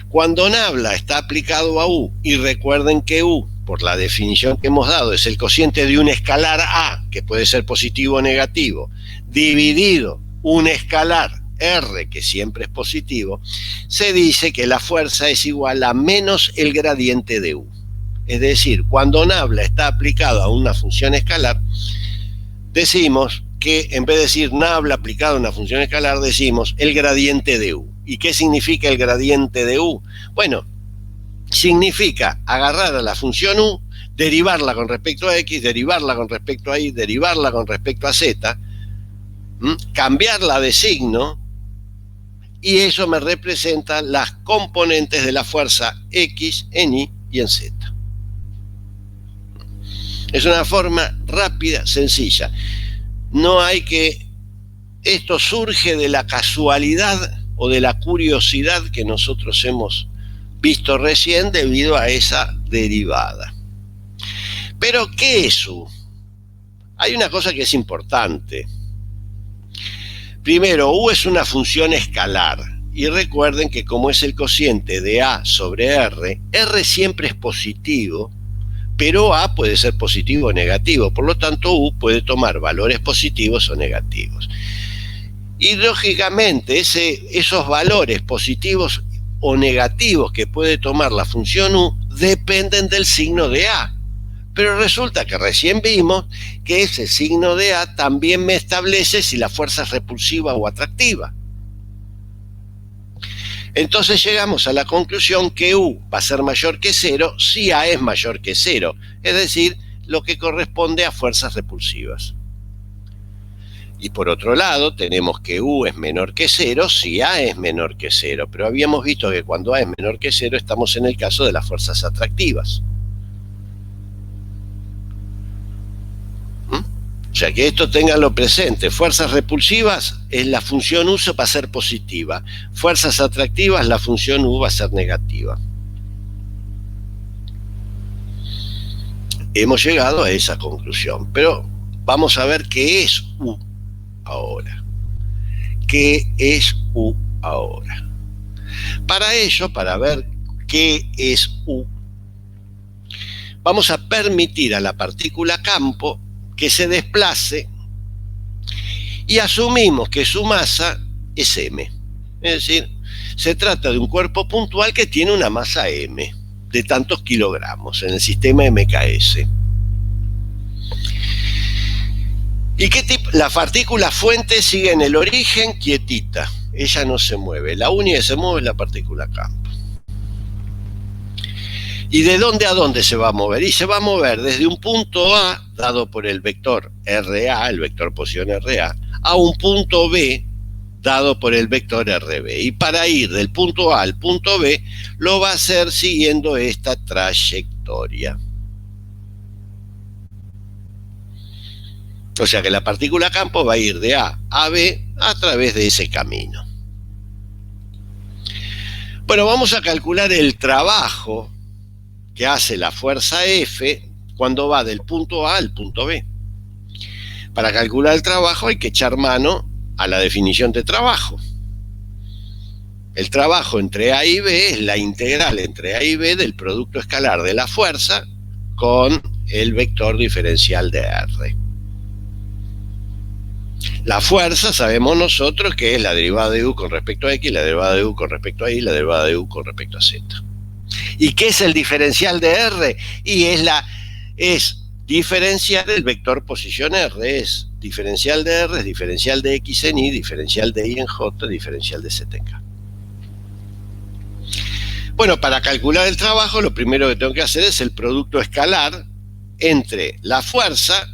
Cuando nabla está aplicado a U, y recuerden que U, por la definición que hemos dado, es el cociente de un escalar A, que puede ser positivo o negativo, dividido un escalar R, que siempre es positivo, se dice que la fuerza es igual a menos el gradiente de U. Es decir, cuando nabla está aplicado a una función escalar, decimos que en vez de decir nabla aplicado a una función escalar, decimos el gradiente de U. ¿Y qué significa el gradiente de U? Bueno, significa agarrar a la función U, derivarla con respecto a X, derivarla con respecto a Y, derivarla con respecto a Z, cambiarla de signo, y eso me representa las componentes de la fuerza X en Y y en Z. Es una forma rápida, sencilla. No hay que... Esto surge de la casualidad o de la curiosidad que nosotros hemos visto recién debido a esa derivada. Pero, ¿qué es U? Hay una cosa que es importante. Primero, U es una función escalar. Y recuerden que como es el cociente de A sobre R, R siempre es positivo, pero A puede ser positivo o negativo. Por lo tanto, U puede tomar valores positivos o negativos. Y lógicamente esos valores positivos o negativos que puede tomar la función U dependen del signo de A. Pero resulta que recién vimos que ese signo de A también me establece si la fuerza es repulsiva o atractiva. Entonces llegamos a la conclusión que U va a ser mayor que 0 si A es mayor que 0, es decir, lo que corresponde a fuerzas repulsivas. Y por otro lado, tenemos que U es menor que 0 si A es menor que 0, pero habíamos visto que cuando A es menor que 0 estamos en el caso de las fuerzas atractivas. O sea, que esto ténganlo presente. Fuerzas repulsivas, la función U va a ser positiva. Fuerzas atractivas, la función U va a ser negativa. Hemos llegado a esa conclusión, pero vamos a ver qué es U ahora. ¿Qué es U ahora? Para ello, para ver qué es U, vamos a permitir a la partícula campo que se desplace y asumimos que su masa es m. Es decir, se trata de un cuerpo puntual que tiene una masa m de tantos kilogramos en el sistema MKS. ¿Y qué tipo? La partícula fuente sigue en el origen quietita, ella no se mueve, la única que se mueve es la partícula campo. ¿Y de dónde a dónde se va a mover? Y se va a mover desde un punto A, dado por el vector RA, el vector posición RA, a un punto B, dado por el vector RB. Y para ir del punto A al punto B, lo va a hacer siguiendo esta trayectoria. O sea que la partícula campo va a ir de A a B a través de ese camino. Bueno, vamos a calcular el trabajo que hace la fuerza F cuando va del punto A al punto B. Para calcular el trabajo hay que echar mano a la definición de trabajo. El trabajo entre A y B es la integral entre A y B del producto escalar de la fuerza con el vector diferencial de R. La fuerza sabemos nosotros que es la derivada de U con respecto a X, la derivada de U con respecto a Y, la derivada de U con respecto a Z. ¿Y qué es el diferencial de R? Y es diferencial del vector posición R, es diferencial de R, es diferencial de X en Y, diferencial de Y en J, diferencial de Z en K. Bueno, para calcular el trabajo, lo primero que tengo que hacer es el producto escalar entre la fuerza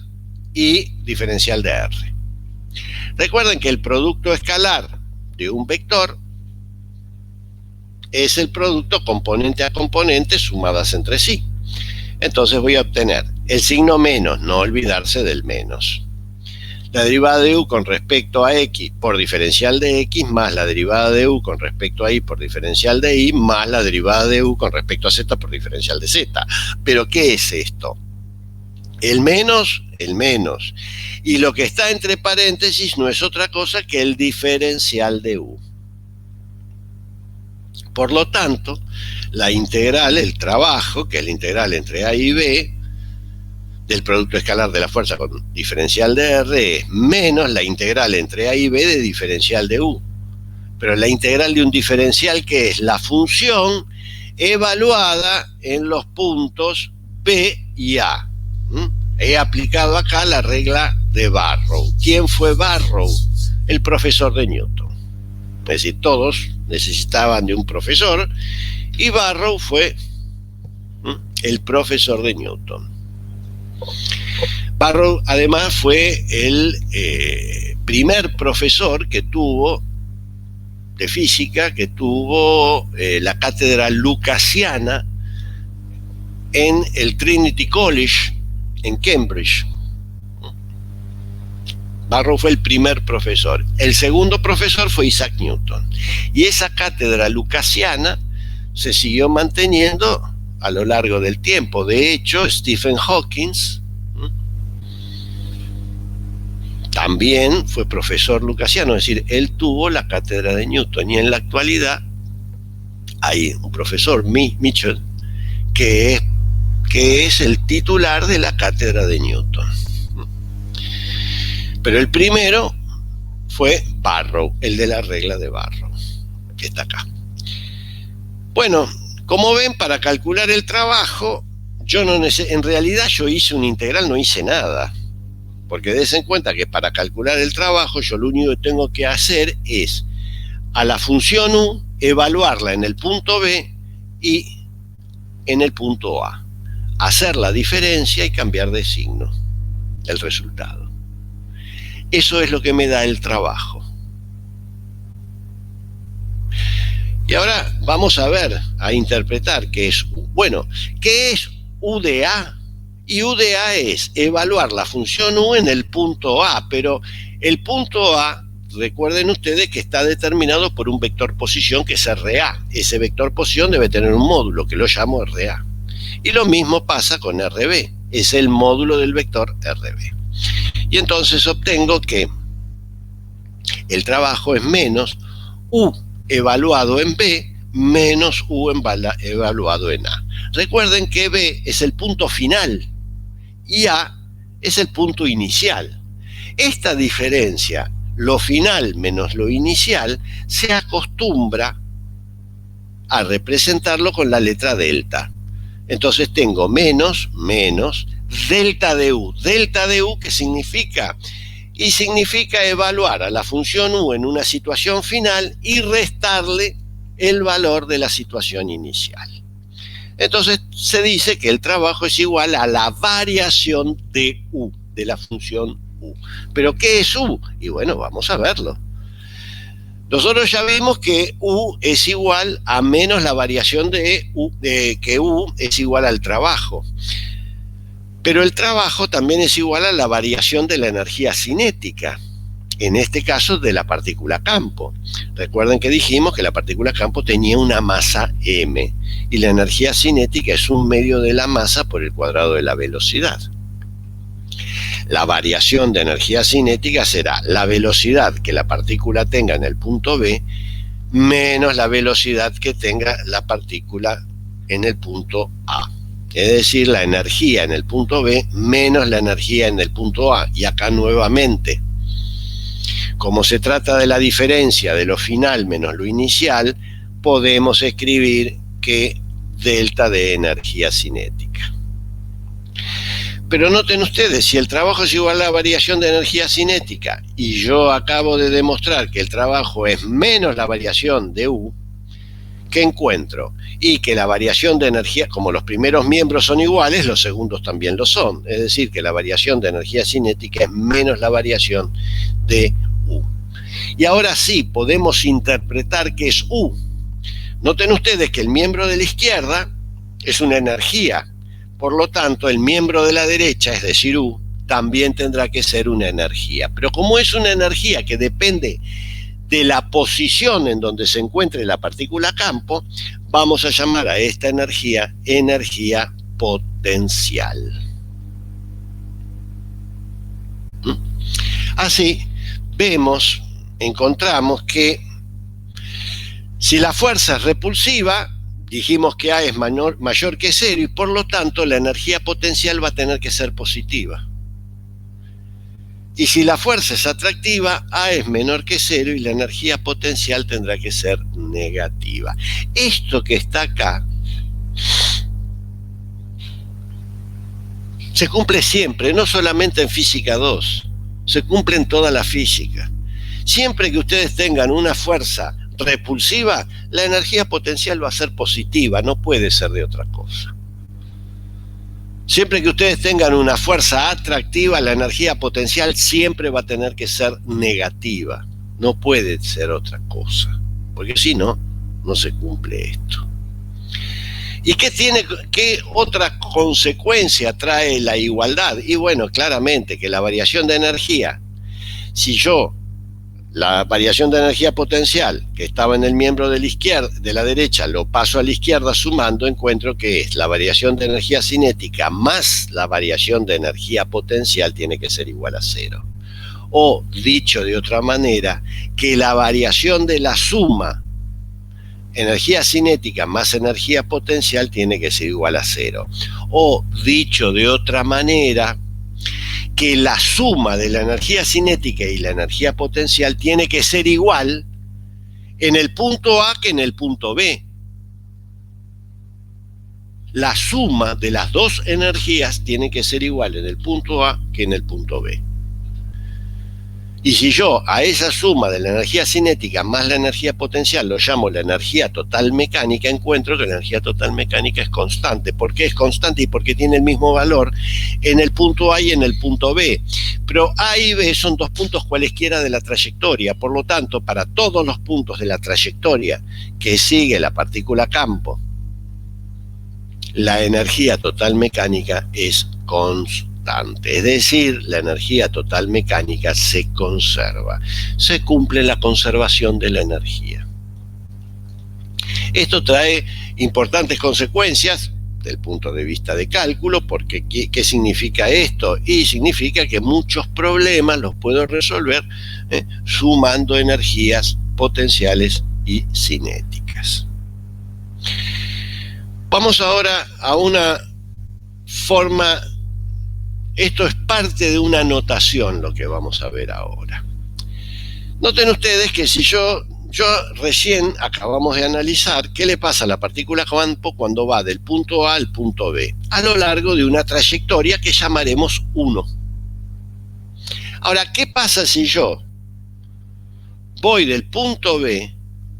y diferencial de R. Recuerden que el producto escalar de un vector es el producto componente a componente sumadas entre sí. Entonces voy a obtener el signo menos, no olvidarse del menos. La derivada de U con respecto a X por diferencial de X más la derivada de U con respecto a Y por diferencial de Y más la derivada de U con respecto a Z por diferencial de Z. ¿Pero qué es esto? El menos. Y lo que está entre paréntesis no es otra cosa que el diferencial de U. Por lo tanto, la integral, el trabajo, que es la integral entre A y B, del producto escalar de la fuerza con diferencial de R, es menos la integral entre A y B de diferencial de U. Pero la integral de un diferencial, ¿qué es? La función evaluada en los puntos B y A. He aplicado acá la regla de Barrow. ¿Quién fue Barrow? El profesor de Newton. Es decir, todos necesitaban de un profesor y Barrow fue el profesor de Newton. Barrow además fue el primer profesor que tuvo de física, que tuvo la cátedra lucasiana en el Trinity College en Cambridge. Barrow fue el primer profesor. El segundo profesor fue Isaac Newton. Y esa cátedra lucasiana se siguió manteniendo a lo largo del tiempo. De hecho, Stephen Hawking también fue profesor lucasiano, es decir, él tuvo la cátedra de Newton. Y en la actualidad hay un profesor, Mitchell, que es el titular de la cátedra de Newton. Pero el primero fue Barrow, el de la regla de Barrow, que está acá. Bueno, como ven, para calcular el trabajo, en realidad yo hice una integral, no hice nada. Porque des en cuenta que para calcular el trabajo, yo lo único que tengo que hacer es a la función U, evaluarla en el punto B y en el punto A. Hacer la diferencia y cambiar de signo el resultado. Eso es lo que me da el trabajo. Y ahora vamos a ver, a interpretar qué es U. Bueno, ¿qué es U de A? Y U de A es evaluar la función U en el punto A, pero el punto A, recuerden ustedes que está determinado por un vector posición que es RA. Ese vector posición debe tener un módulo que lo llamo RA. Y lo mismo pasa con RB, es el módulo del vector RB. Y entonces obtengo que el trabajo es menos U evaluado en B menos U evaluado en A. Recuerden que B es el punto final y A es el punto inicial. Esta diferencia, lo final menos lo inicial, se acostumbra a representarlo con la letra delta. Entonces tengo menos delta de U. Delta de U, ¿qué significa? Y significa evaluar a la función U en una situación final y restarle el valor de la situación inicial. Entonces se dice que el trabajo es igual a la variación de U, de la función U. ¿Pero qué es U? Y bueno, vamos a verlo. Nosotros ya vimos que U es igual a menos la variación de U, que U es igual al trabajo. Pero el trabajo también es igual a la variación de la energía cinética, en este caso de la partícula campo. Recuerden que dijimos que la partícula campo tenía una masa m, y la energía cinética es un medio de la masa por el cuadrado de la velocidad. La variación de energía cinética será la velocidad que la partícula tenga en el punto B menos la velocidad que tenga la partícula en el punto A. Es decir, la energía en el punto B menos la energía en el punto A. Y acá nuevamente, como se trata de la diferencia de lo final menos lo inicial, podemos escribir que delta de energía cinética. Pero noten ustedes, si el trabajo es igual a la variación de energía cinética y yo acabo de demostrar que el trabajo es menos la variación de U, ¿qué encuentro? Y que la variación de energía, como los primeros miembros son iguales, los segundos también lo son. Es decir, que la variación de energía cinética es menos la variación de U. Y ahora sí, podemos interpretar qué es U. Noten ustedes que el miembro de la izquierda es una energía. Por lo tanto, el miembro de la derecha, es decir, U, también tendrá que ser una energía. Pero como es una energía que depende de la posición en donde se encuentre la partícula campo, vamos a llamar a esta energía energía potencial. Así, encontramos que si la fuerza es repulsiva, dijimos que A es mayor que 0 y por lo tanto la energía potencial va a tener que ser positiva. Y si la fuerza es atractiva, A es menor que 0 y la energía potencial tendrá que ser negativa. Esto que está acá se cumple siempre, no solamente en física 2, se cumple en toda la física. Siempre que ustedes tengan una fuerza repulsiva, la energía potencial va a ser positiva, no puede ser de otra cosa. Siempre que ustedes tengan una fuerza atractiva, la energía potencial siempre va a tener que ser negativa. No puede ser otra cosa, porque si no, no se cumple esto. ¿Y qué otra consecuencia trae la igualdad? Y bueno, claramente que la variación de energía, si yo la variación de energía potencial que estaba en el miembro de la derecha lo paso a la izquierda sumando, encuentro que es la variación de energía cinética más la variación de energía potencial tiene que ser igual a 0. O, dicho de otra manera, que la variación de la suma energía cinética más energía potencial tiene que ser igual a 0. O, dicho de otra manera, que la suma de la energía cinética y la energía potencial tiene que ser igual en el punto A que en el punto B. La suma de las dos energías tiene que ser igual en el punto A que en el punto B. Y si yo a esa suma de la energía cinética más la energía potencial lo llamo la energía total mecánica, encuentro que la energía total mecánica es constante. ¿Por qué es constante? Y porque tiene el mismo valor en el punto A y en el punto B. Pero A y B son dos puntos cualesquiera de la trayectoria. Por lo tanto, para todos los puntos de la trayectoria que sigue la partícula campo, la energía total mecánica es constante. Es decir, la energía total mecánica se conserva. Se cumple la conservación de la energía. Esto trae importantes consecuencias desde el punto de vista de cálculo, porque ¿qué significa esto? Y significa que muchos problemas los puedo resolver sumando energías potenciales y cinéticas. Vamos ahora a una forma. Esto es parte de una notación lo que vamos a ver ahora. Noten ustedes que si yo recién acabamos de analizar qué le pasa a la partícula campo cuando va del punto A al punto B, a lo largo de una trayectoria que llamaremos 1. Ahora, ¿qué pasa si yo voy del punto B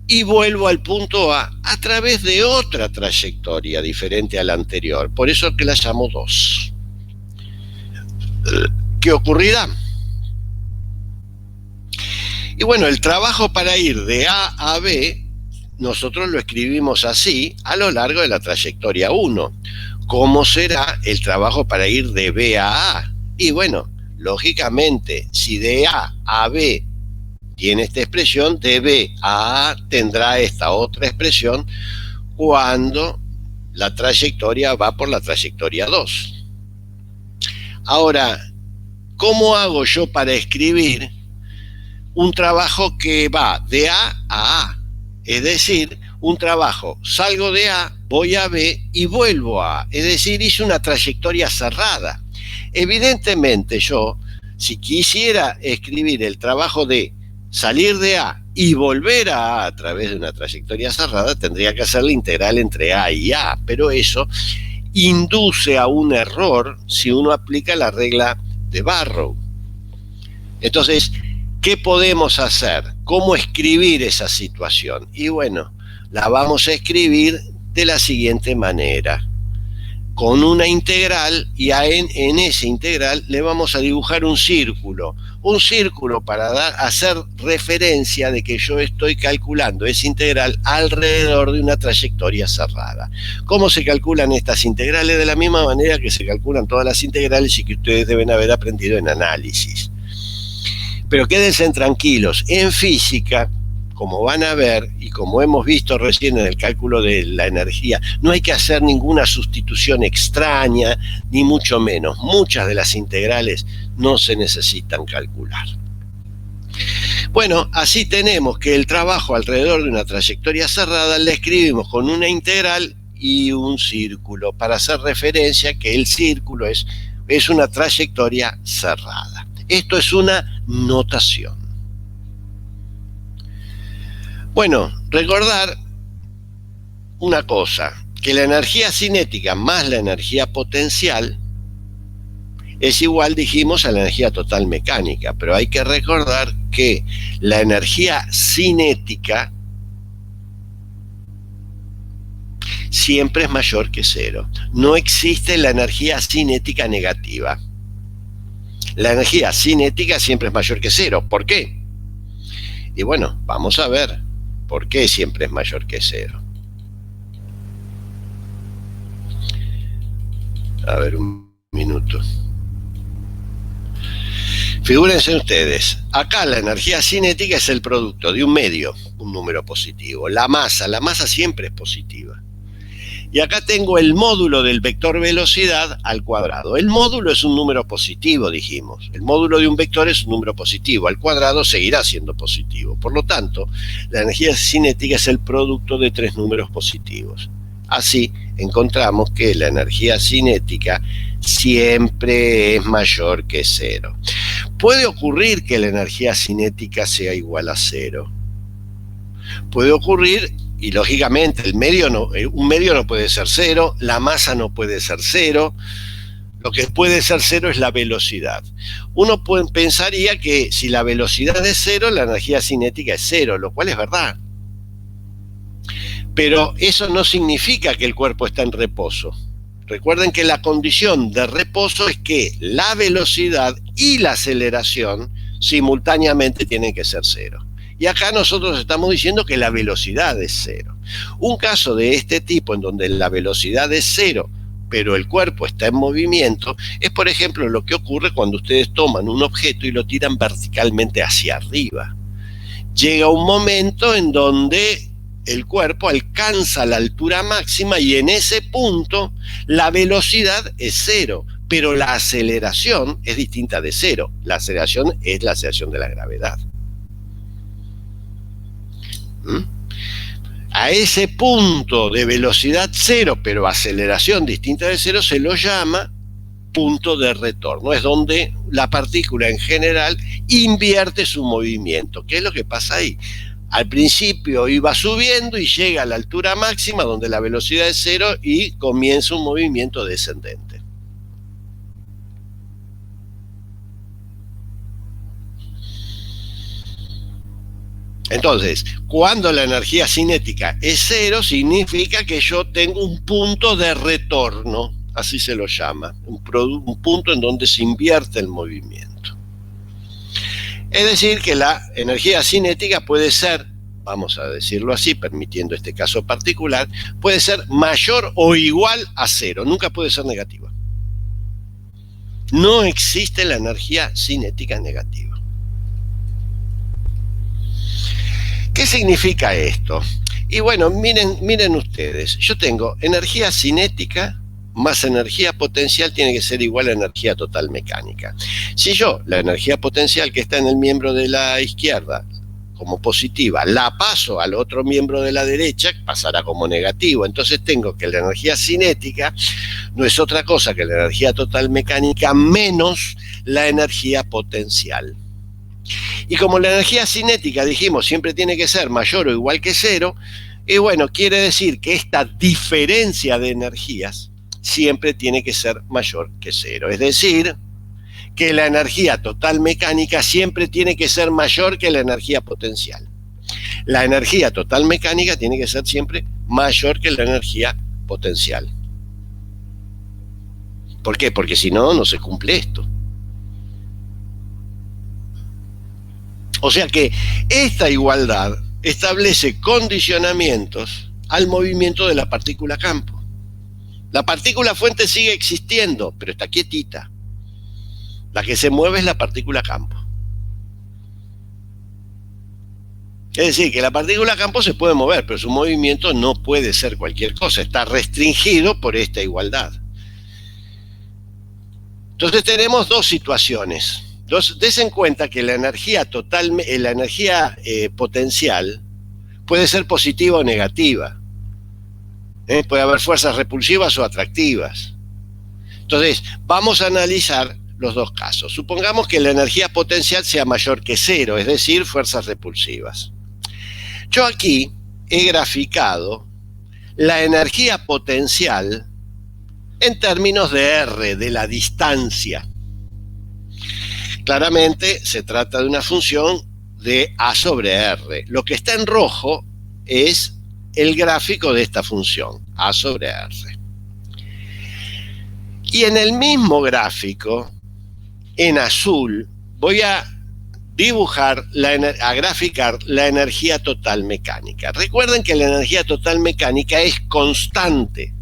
y vuelvo al punto A través de otra trayectoria diferente a la anterior? Por eso que la llamo 2. ¿Qué ocurrirá? Y bueno, el trabajo para ir de A a B, nosotros lo escribimos así a lo largo de la trayectoria 1. ¿Cómo será el trabajo para ir de B a A? Y bueno, lógicamente, si de A a B tiene esta expresión, de B a A tendrá esta otra expresión cuando la trayectoria va por la trayectoria 2. Ahora, ¿cómo hago yo para escribir un trabajo que va de A a A? Es decir, un trabajo, salgo de A, voy a B y vuelvo a A. Es decir, hice una trayectoria cerrada. Evidentemente yo, si quisiera escribir el trabajo de salir de A y volver a través de una trayectoria cerrada, tendría que hacer la integral entre A y A, pero eso induce a un error si uno aplica la regla de Barrow. Entonces, ¿qué podemos hacer? ¿Cómo escribir esa situación? Y bueno, la vamos a escribir de la siguiente manera. Con una integral, y en esa integral le vamos a dibujar un círculo. Un círculo para hacer referencia de que yo estoy calculando esa integral alrededor de una trayectoria cerrada. ¿Cómo se calculan estas integrales? De la misma manera que se calculan todas las integrales y que ustedes deben haber aprendido en análisis. Pero quédense tranquilos, en física, como van a ver y como hemos visto recién en el cálculo de la energía, no hay que hacer ninguna sustitución extraña, ni mucho menos. Muchas de las integrales no se necesitan calcular. Bueno, así tenemos que el trabajo alrededor de una trayectoria cerrada la escribimos con una integral y un círculo, para hacer referencia que el círculo es una trayectoria cerrada. Esto es una notación. Bueno, recordar una cosa, que la energía cinética más la energía potencial es igual, dijimos, a la energía total mecánica, pero hay que recordar que la energía cinética siempre es mayor que cero. No existe la energía cinética negativa. La energía cinética siempre es mayor que cero. ¿Por qué? Y bueno, vamos a ver por qué siempre es mayor que cero. A ver, un minuto. Figúrense ustedes, acá la energía cinética es el producto de un medio, un número positivo. La masa siempre es positiva. Y acá tengo el módulo del vector velocidad al cuadrado. El módulo es un número positivo, dijimos. El módulo de un vector es un número positivo. Al cuadrado seguirá siendo positivo. Por lo tanto, la energía cinética es el producto de tres números positivos. Así, encontramos que la energía cinética siempre es mayor que cero. Puede ocurrir que la energía cinética sea igual a cero. Puede ocurrir, y lógicamente un medio no puede ser cero, la masa no puede ser cero, lo que puede ser cero es la velocidad. Uno pensaría que si la velocidad es cero, la energía cinética es cero, lo cual es verdad. Pero eso no significa que el cuerpo está en reposo. Recuerden que la condición de reposo es que la velocidad y la aceleración simultáneamente tienen que ser cero. Y acá nosotros estamos diciendo que la velocidad es cero. Un caso de este tipo en donde la velocidad es cero, pero el cuerpo está en movimiento, es por ejemplo lo que ocurre cuando ustedes toman un objeto y lo tiran verticalmente hacia arriba. Llega un momento en donde el cuerpo alcanza la altura máxima y en ese punto la velocidad es cero, pero la aceleración es distinta de cero. La aceleración es la aceleración de la gravedad. A ese punto de velocidad cero, pero aceleración distinta de cero, se lo llama punto de retorno. Es donde la partícula en general invierte su movimiento. ¿Qué es lo que pasa ahí? Al principio iba subiendo y llega a la altura máxima donde la velocidad es cero y comienza un movimiento descendente. Entonces, cuando la energía cinética es cero, significa que yo tengo un punto de retorno, así se lo llama, un punto en donde se invierte el movimiento. Es decir, que la energía cinética puede ser, vamos a decirlo así, permitiendo este caso particular, puede ser mayor o igual a cero, nunca puede ser negativa. No existe la energía cinética negativa. ¿Qué significa esto? Y bueno, miren ustedes, yo tengo energía cinética más energía potencial tiene que ser igual a energía total mecánica. Si yo la energía potencial que está en el miembro de la izquierda como positiva la paso al otro miembro de la derecha, pasará como negativo. Entonces tengo que la energía cinética no es otra cosa que la energía total mecánica menos la energía potencial. Y como la energía cinética, dijimos, siempre tiene que ser mayor o igual que cero, y bueno, quiere decir que esta diferencia de energías siempre tiene que ser mayor que cero. Es decir, que la energía total mecánica siempre tiene que ser mayor que la energía potencial. La energía total mecánica tiene que ser siempre mayor que la energía potencial. ¿Por qué? Porque si no, no se cumple esto. O sea que esta igualdad establece condicionamientos al movimiento de la partícula campo. La partícula fuente sigue existiendo, pero está quietita. La que se mueve es la partícula campo. Es decir, que la partícula campo se puede mover, pero su movimiento no puede ser cualquier cosa. Está restringido por esta igualdad. Entonces tenemos dos situaciones. Des en cuenta que la energía total, la energía potencial puede ser positiva o negativa. Puede haber fuerzas repulsivas o atractivas. Entonces, vamos a analizar los dos casos. Supongamos que la energía potencial sea mayor que cero, es decir, fuerzas repulsivas. Yo aquí he graficado la energía potencial en términos de R, de la distancia. Claramente se trata de una función de A sobre R. Lo que está en rojo es el gráfico de esta función, A sobre R. Y en el mismo gráfico, en azul, voy a graficar la energía total mecánica. Recuerden que la energía total mecánica es constante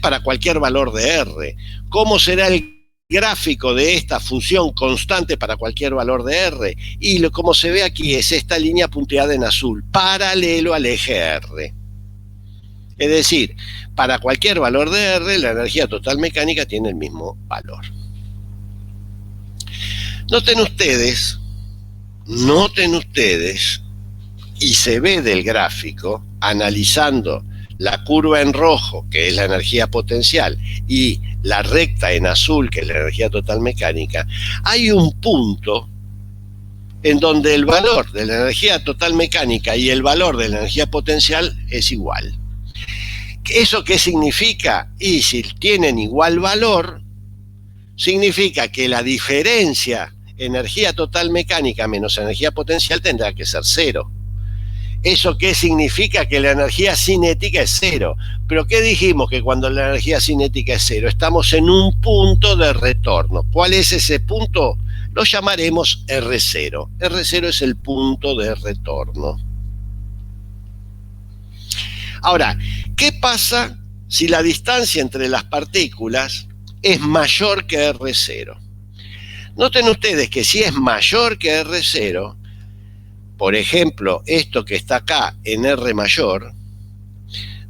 para cualquier valor de R. ¿Cómo será el gráfico de esta función constante para cualquier valor de R? Y como se ve aquí es esta línea punteada en azul, paralelo al eje R. Es decir, para cualquier valor de R, la energía total mecánica tiene el mismo valor. Noten ustedes, y se ve del gráfico, analizando la curva en rojo, que es la energía potencial, y la recta en azul, que es la energía total mecánica, hay un punto en donde el valor de la energía total mecánica y el valor de la energía potencial es igual. ¿Eso qué significa? Y si tienen igual valor, significa que la diferencia energía total mecánica menos energía potencial tendrá que ser cero. ¿Eso qué significa? Que la energía cinética es cero. ¿Pero qué dijimos? Que cuando la energía cinética es cero, estamos en un punto de retorno. ¿Cuál es ese punto? Lo llamaremos R0. R0 es el punto de retorno. Ahora, ¿qué pasa si la distancia entre las partículas es mayor que R0? Noten ustedes que si es mayor que R0, por ejemplo, esto que está acá en R mayor,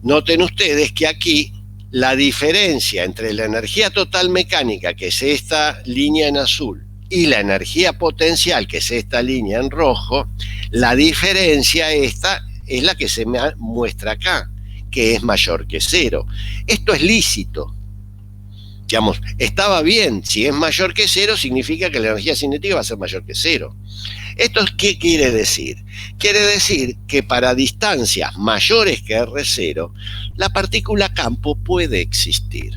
noten ustedes que aquí la diferencia entre la energía total mecánica, que es esta línea en azul, y la energía potencial, que es esta línea en rojo, la diferencia esta es la que se me muestra acá, que es mayor que cero. Esto es lícito. Digamos, estaba bien, si es mayor que cero, significa que la energía cinética va a ser mayor que cero. ¿Esto qué quiere decir? Quiere decir que para distancias mayores que R0, la partícula campo puede existir.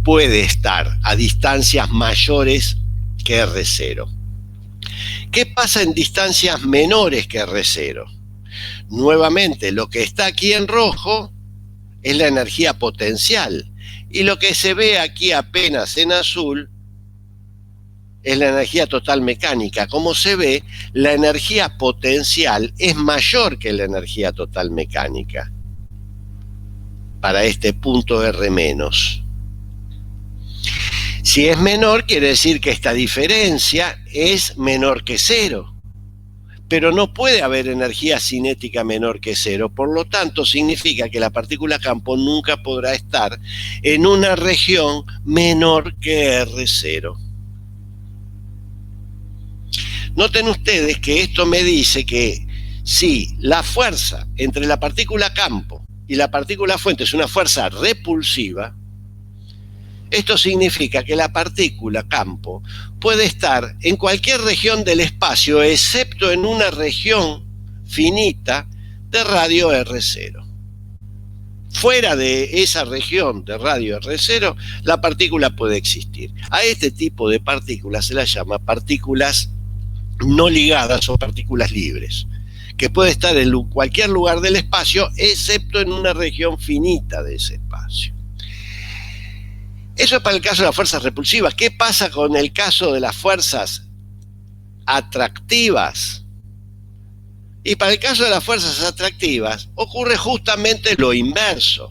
Puede estar a distancias mayores que R0. ¿Qué pasa en distancias menores que R0? Nuevamente, lo que está aquí en rojo es la energía potencial. Y lo que se ve aquí apenas en azul es la energía total mecánica. Como se ve, la energía potencial es mayor que la energía total mecánica para este punto R-. Si es menor, quiere decir que esta diferencia es menor que cero. Pero no puede haber energía cinética menor que cero. Por lo tanto, significa que la partícula campo nunca podrá estar en una región menor que R0. Noten ustedes que esto me dice que si la fuerza entre la partícula campo y la partícula fuente es una fuerza repulsiva, esto significa que la partícula campo puede estar en cualquier región del espacio, excepto en una región finita de radio R0. Fuera de esa región de radio R0, la partícula puede existir. A este tipo de partículas se las llama partículas no ligadas o partículas libres, que puede estar en cualquier lugar del espacio, excepto en una región finita de ese espacio. Eso es para el caso de las fuerzas repulsivas. ¿Qué pasa con el caso de las fuerzas atractivas? Y para el caso de las fuerzas atractivas ocurre justamente lo inverso.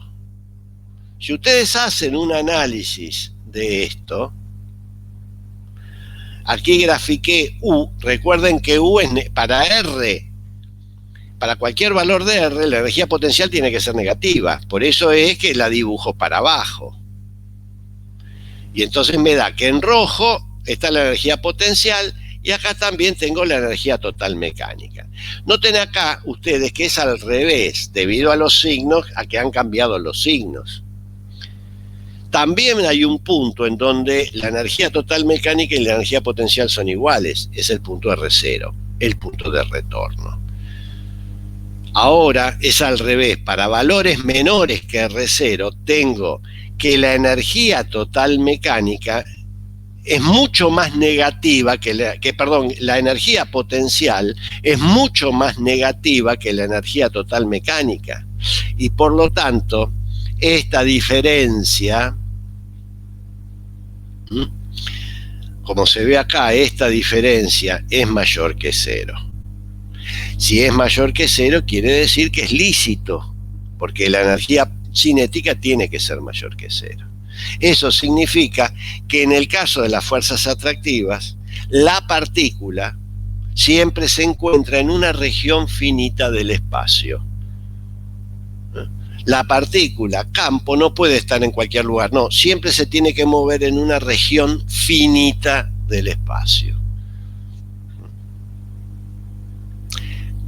Si ustedes hacen un análisis de esto, aquí grafiqué U, recuerden que U es para R, para cualquier valor de R, la energía potencial tiene que ser negativa, por eso es que la dibujo para abajo. Y entonces me da que en rojo está la energía potencial y acá también tengo la energía total mecánica. Noten acá ustedes que es al revés, debido a los signos, a que han cambiado los signos. También hay un punto en donde la energía total mecánica y la energía potencial son iguales, es el punto R0, el punto de retorno. Ahora es al revés, para valores menores que R0 tengo que la energía total mecánica es mucho más negativa la energía potencial es mucho más negativa que la energía total mecánica. Y por lo tanto, esta diferencia, como se ve acá, esta diferencia es mayor que 0. Si es mayor que 0, quiere decir que es lícito, porque la energía cinética tiene que ser mayor que 0. Eso significa que en el caso de las fuerzas atractivas, la partícula siempre se encuentra en una región finita del espacio. La partícula, campo, no puede estar en cualquier lugar, no, siempre se tiene que mover en una región finita del espacio.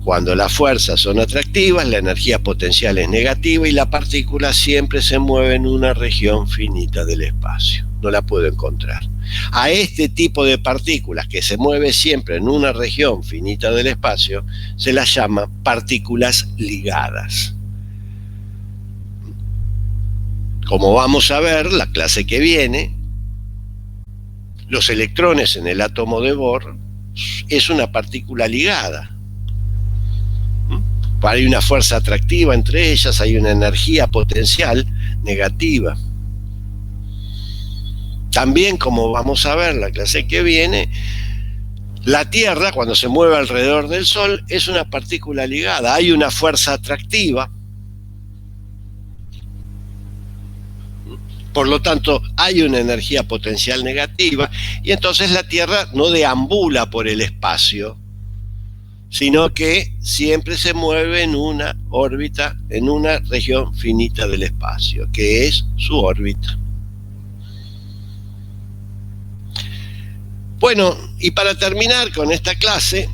Cuando las fuerzas son atractivas, la energía potencial es negativa y la partícula siempre se mueve en una región finita del espacio. No la puedo encontrar. A este tipo de partículas que se mueve siempre en una región finita del espacio se las llama partículas ligadas. Como vamos a ver la clase que viene, los electrones en el átomo de Bohr es una partícula ligada. Hay una fuerza atractiva entre ellas, hay una energía potencial negativa. También, como vamos a ver la clase que viene, la Tierra, cuando se mueve alrededor del Sol, es una partícula ligada. Hay una fuerza atractiva. Por lo tanto, hay una energía potencial negativa y entonces la Tierra no deambula por el espacio, sino que siempre se mueve en una órbita, en una región finita del espacio, que es su órbita. Bueno, y para terminar con esta clase,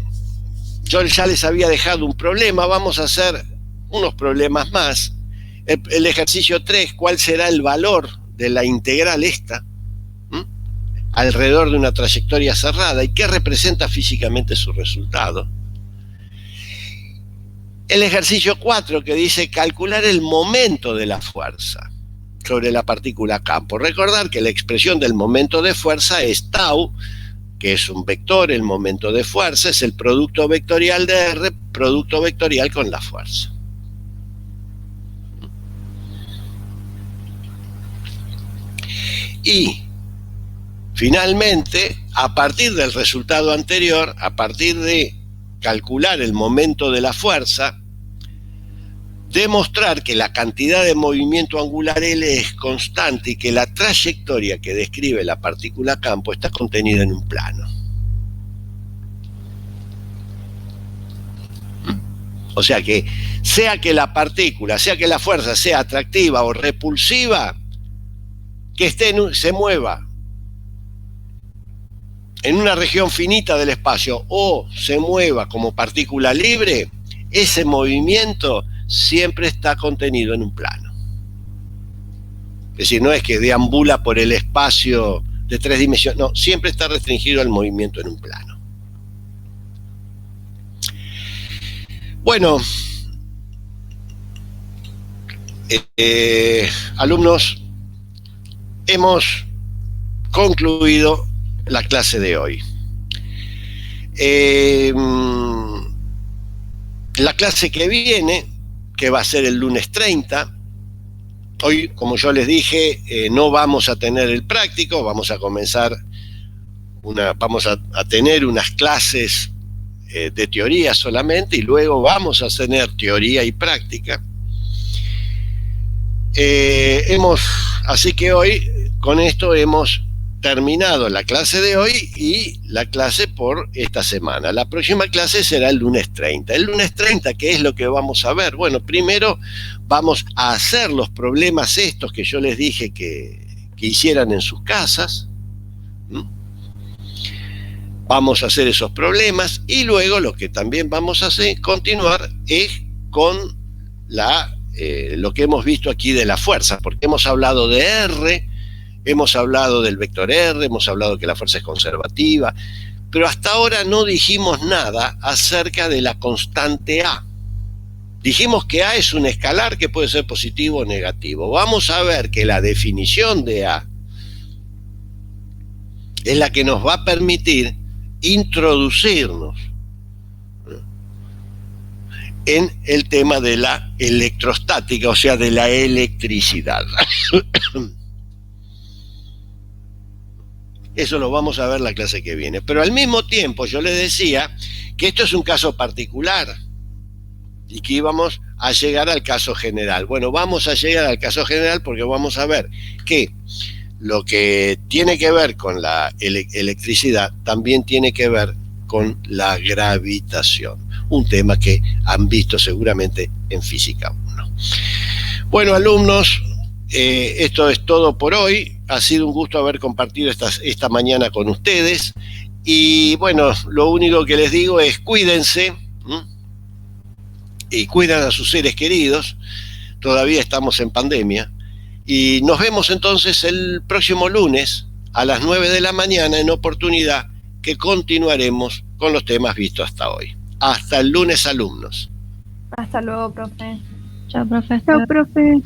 yo ya les había dejado un problema, vamos a hacer unos problemas más. El ejercicio 3, ¿cuál será el valor de la integral esta? Alrededor de una trayectoria cerrada, ¿y qué representa físicamente su resultado? El ejercicio 4 que dice calcular el momento de la fuerza sobre la partícula campo. Recordar que la expresión del momento de fuerza es tau, que es un vector, el momento de fuerza es el producto vectorial de R, producto vectorial con la fuerza. Y finalmente, a partir del resultado anterior, a partir de calcular el momento de la fuerza, demostrar que la cantidad de movimiento angular L es constante y que la trayectoria que describe la partícula campo está contenida en un plano. O sea que la partícula, sea que la fuerza sea atractiva o repulsiva, que se mueva en una región finita del espacio o se mueva como partícula libre, ese movimiento siempre está contenido en un plano. Es decir, no es que deambula por el espacio de 3 dimensiones, no, siempre está restringido al movimiento en un plano. Bueno, alumnos, hemos concluido la clase de hoy. La clase que viene, que va a ser el lunes 30, hoy, como yo les dije, no vamos a tener el práctico, vamos a comenzar, vamos a tener unas clases de teoría solamente y luego vamos a tener teoría y práctica. Así que hoy, con esto hemos terminado la clase de hoy y la clase por esta semana. La próxima clase será el lunes 30. El lunes 30, ¿qué es lo que vamos a ver? Bueno, primero vamos a hacer los problemas estos que yo les dije que hicieran en sus casas. Vamos a hacer esos problemas y luego lo que también vamos a continuar es con lo que hemos visto aquí de la fuerza, porque hemos hablado de R, hemos hablado del vector R, hemos hablado que la fuerza es conservativa, pero hasta ahora no dijimos nada acerca de la constante A. Dijimos que A es un escalar que puede ser positivo o negativo. Vamos a ver que la definición de A es la que nos va a permitir introducirnos en el tema de la electrostática, o sea, de la electricidad. Eso lo vamos a ver la clase que viene. Pero al mismo tiempo yo les decía que esto es un caso particular y que íbamos a llegar al caso general. Bueno, vamos a llegar al caso general porque vamos a ver que lo que tiene que ver con la electricidad también tiene que ver con la gravitación, un tema que han visto seguramente en Física 1. Bueno, alumnos, esto es todo por hoy. Ha sido un gusto haber compartido esta mañana con ustedes. Y bueno, lo único que les digo es cuídense y cuidan a sus seres queridos. Todavía estamos en pandemia. Y nos vemos entonces el próximo lunes a las 9 de la mañana en oportunidad que continuaremos con los temas vistos hasta hoy. Hasta el lunes, alumnos. Hasta luego, profe. Chao, profe. Chao, profe.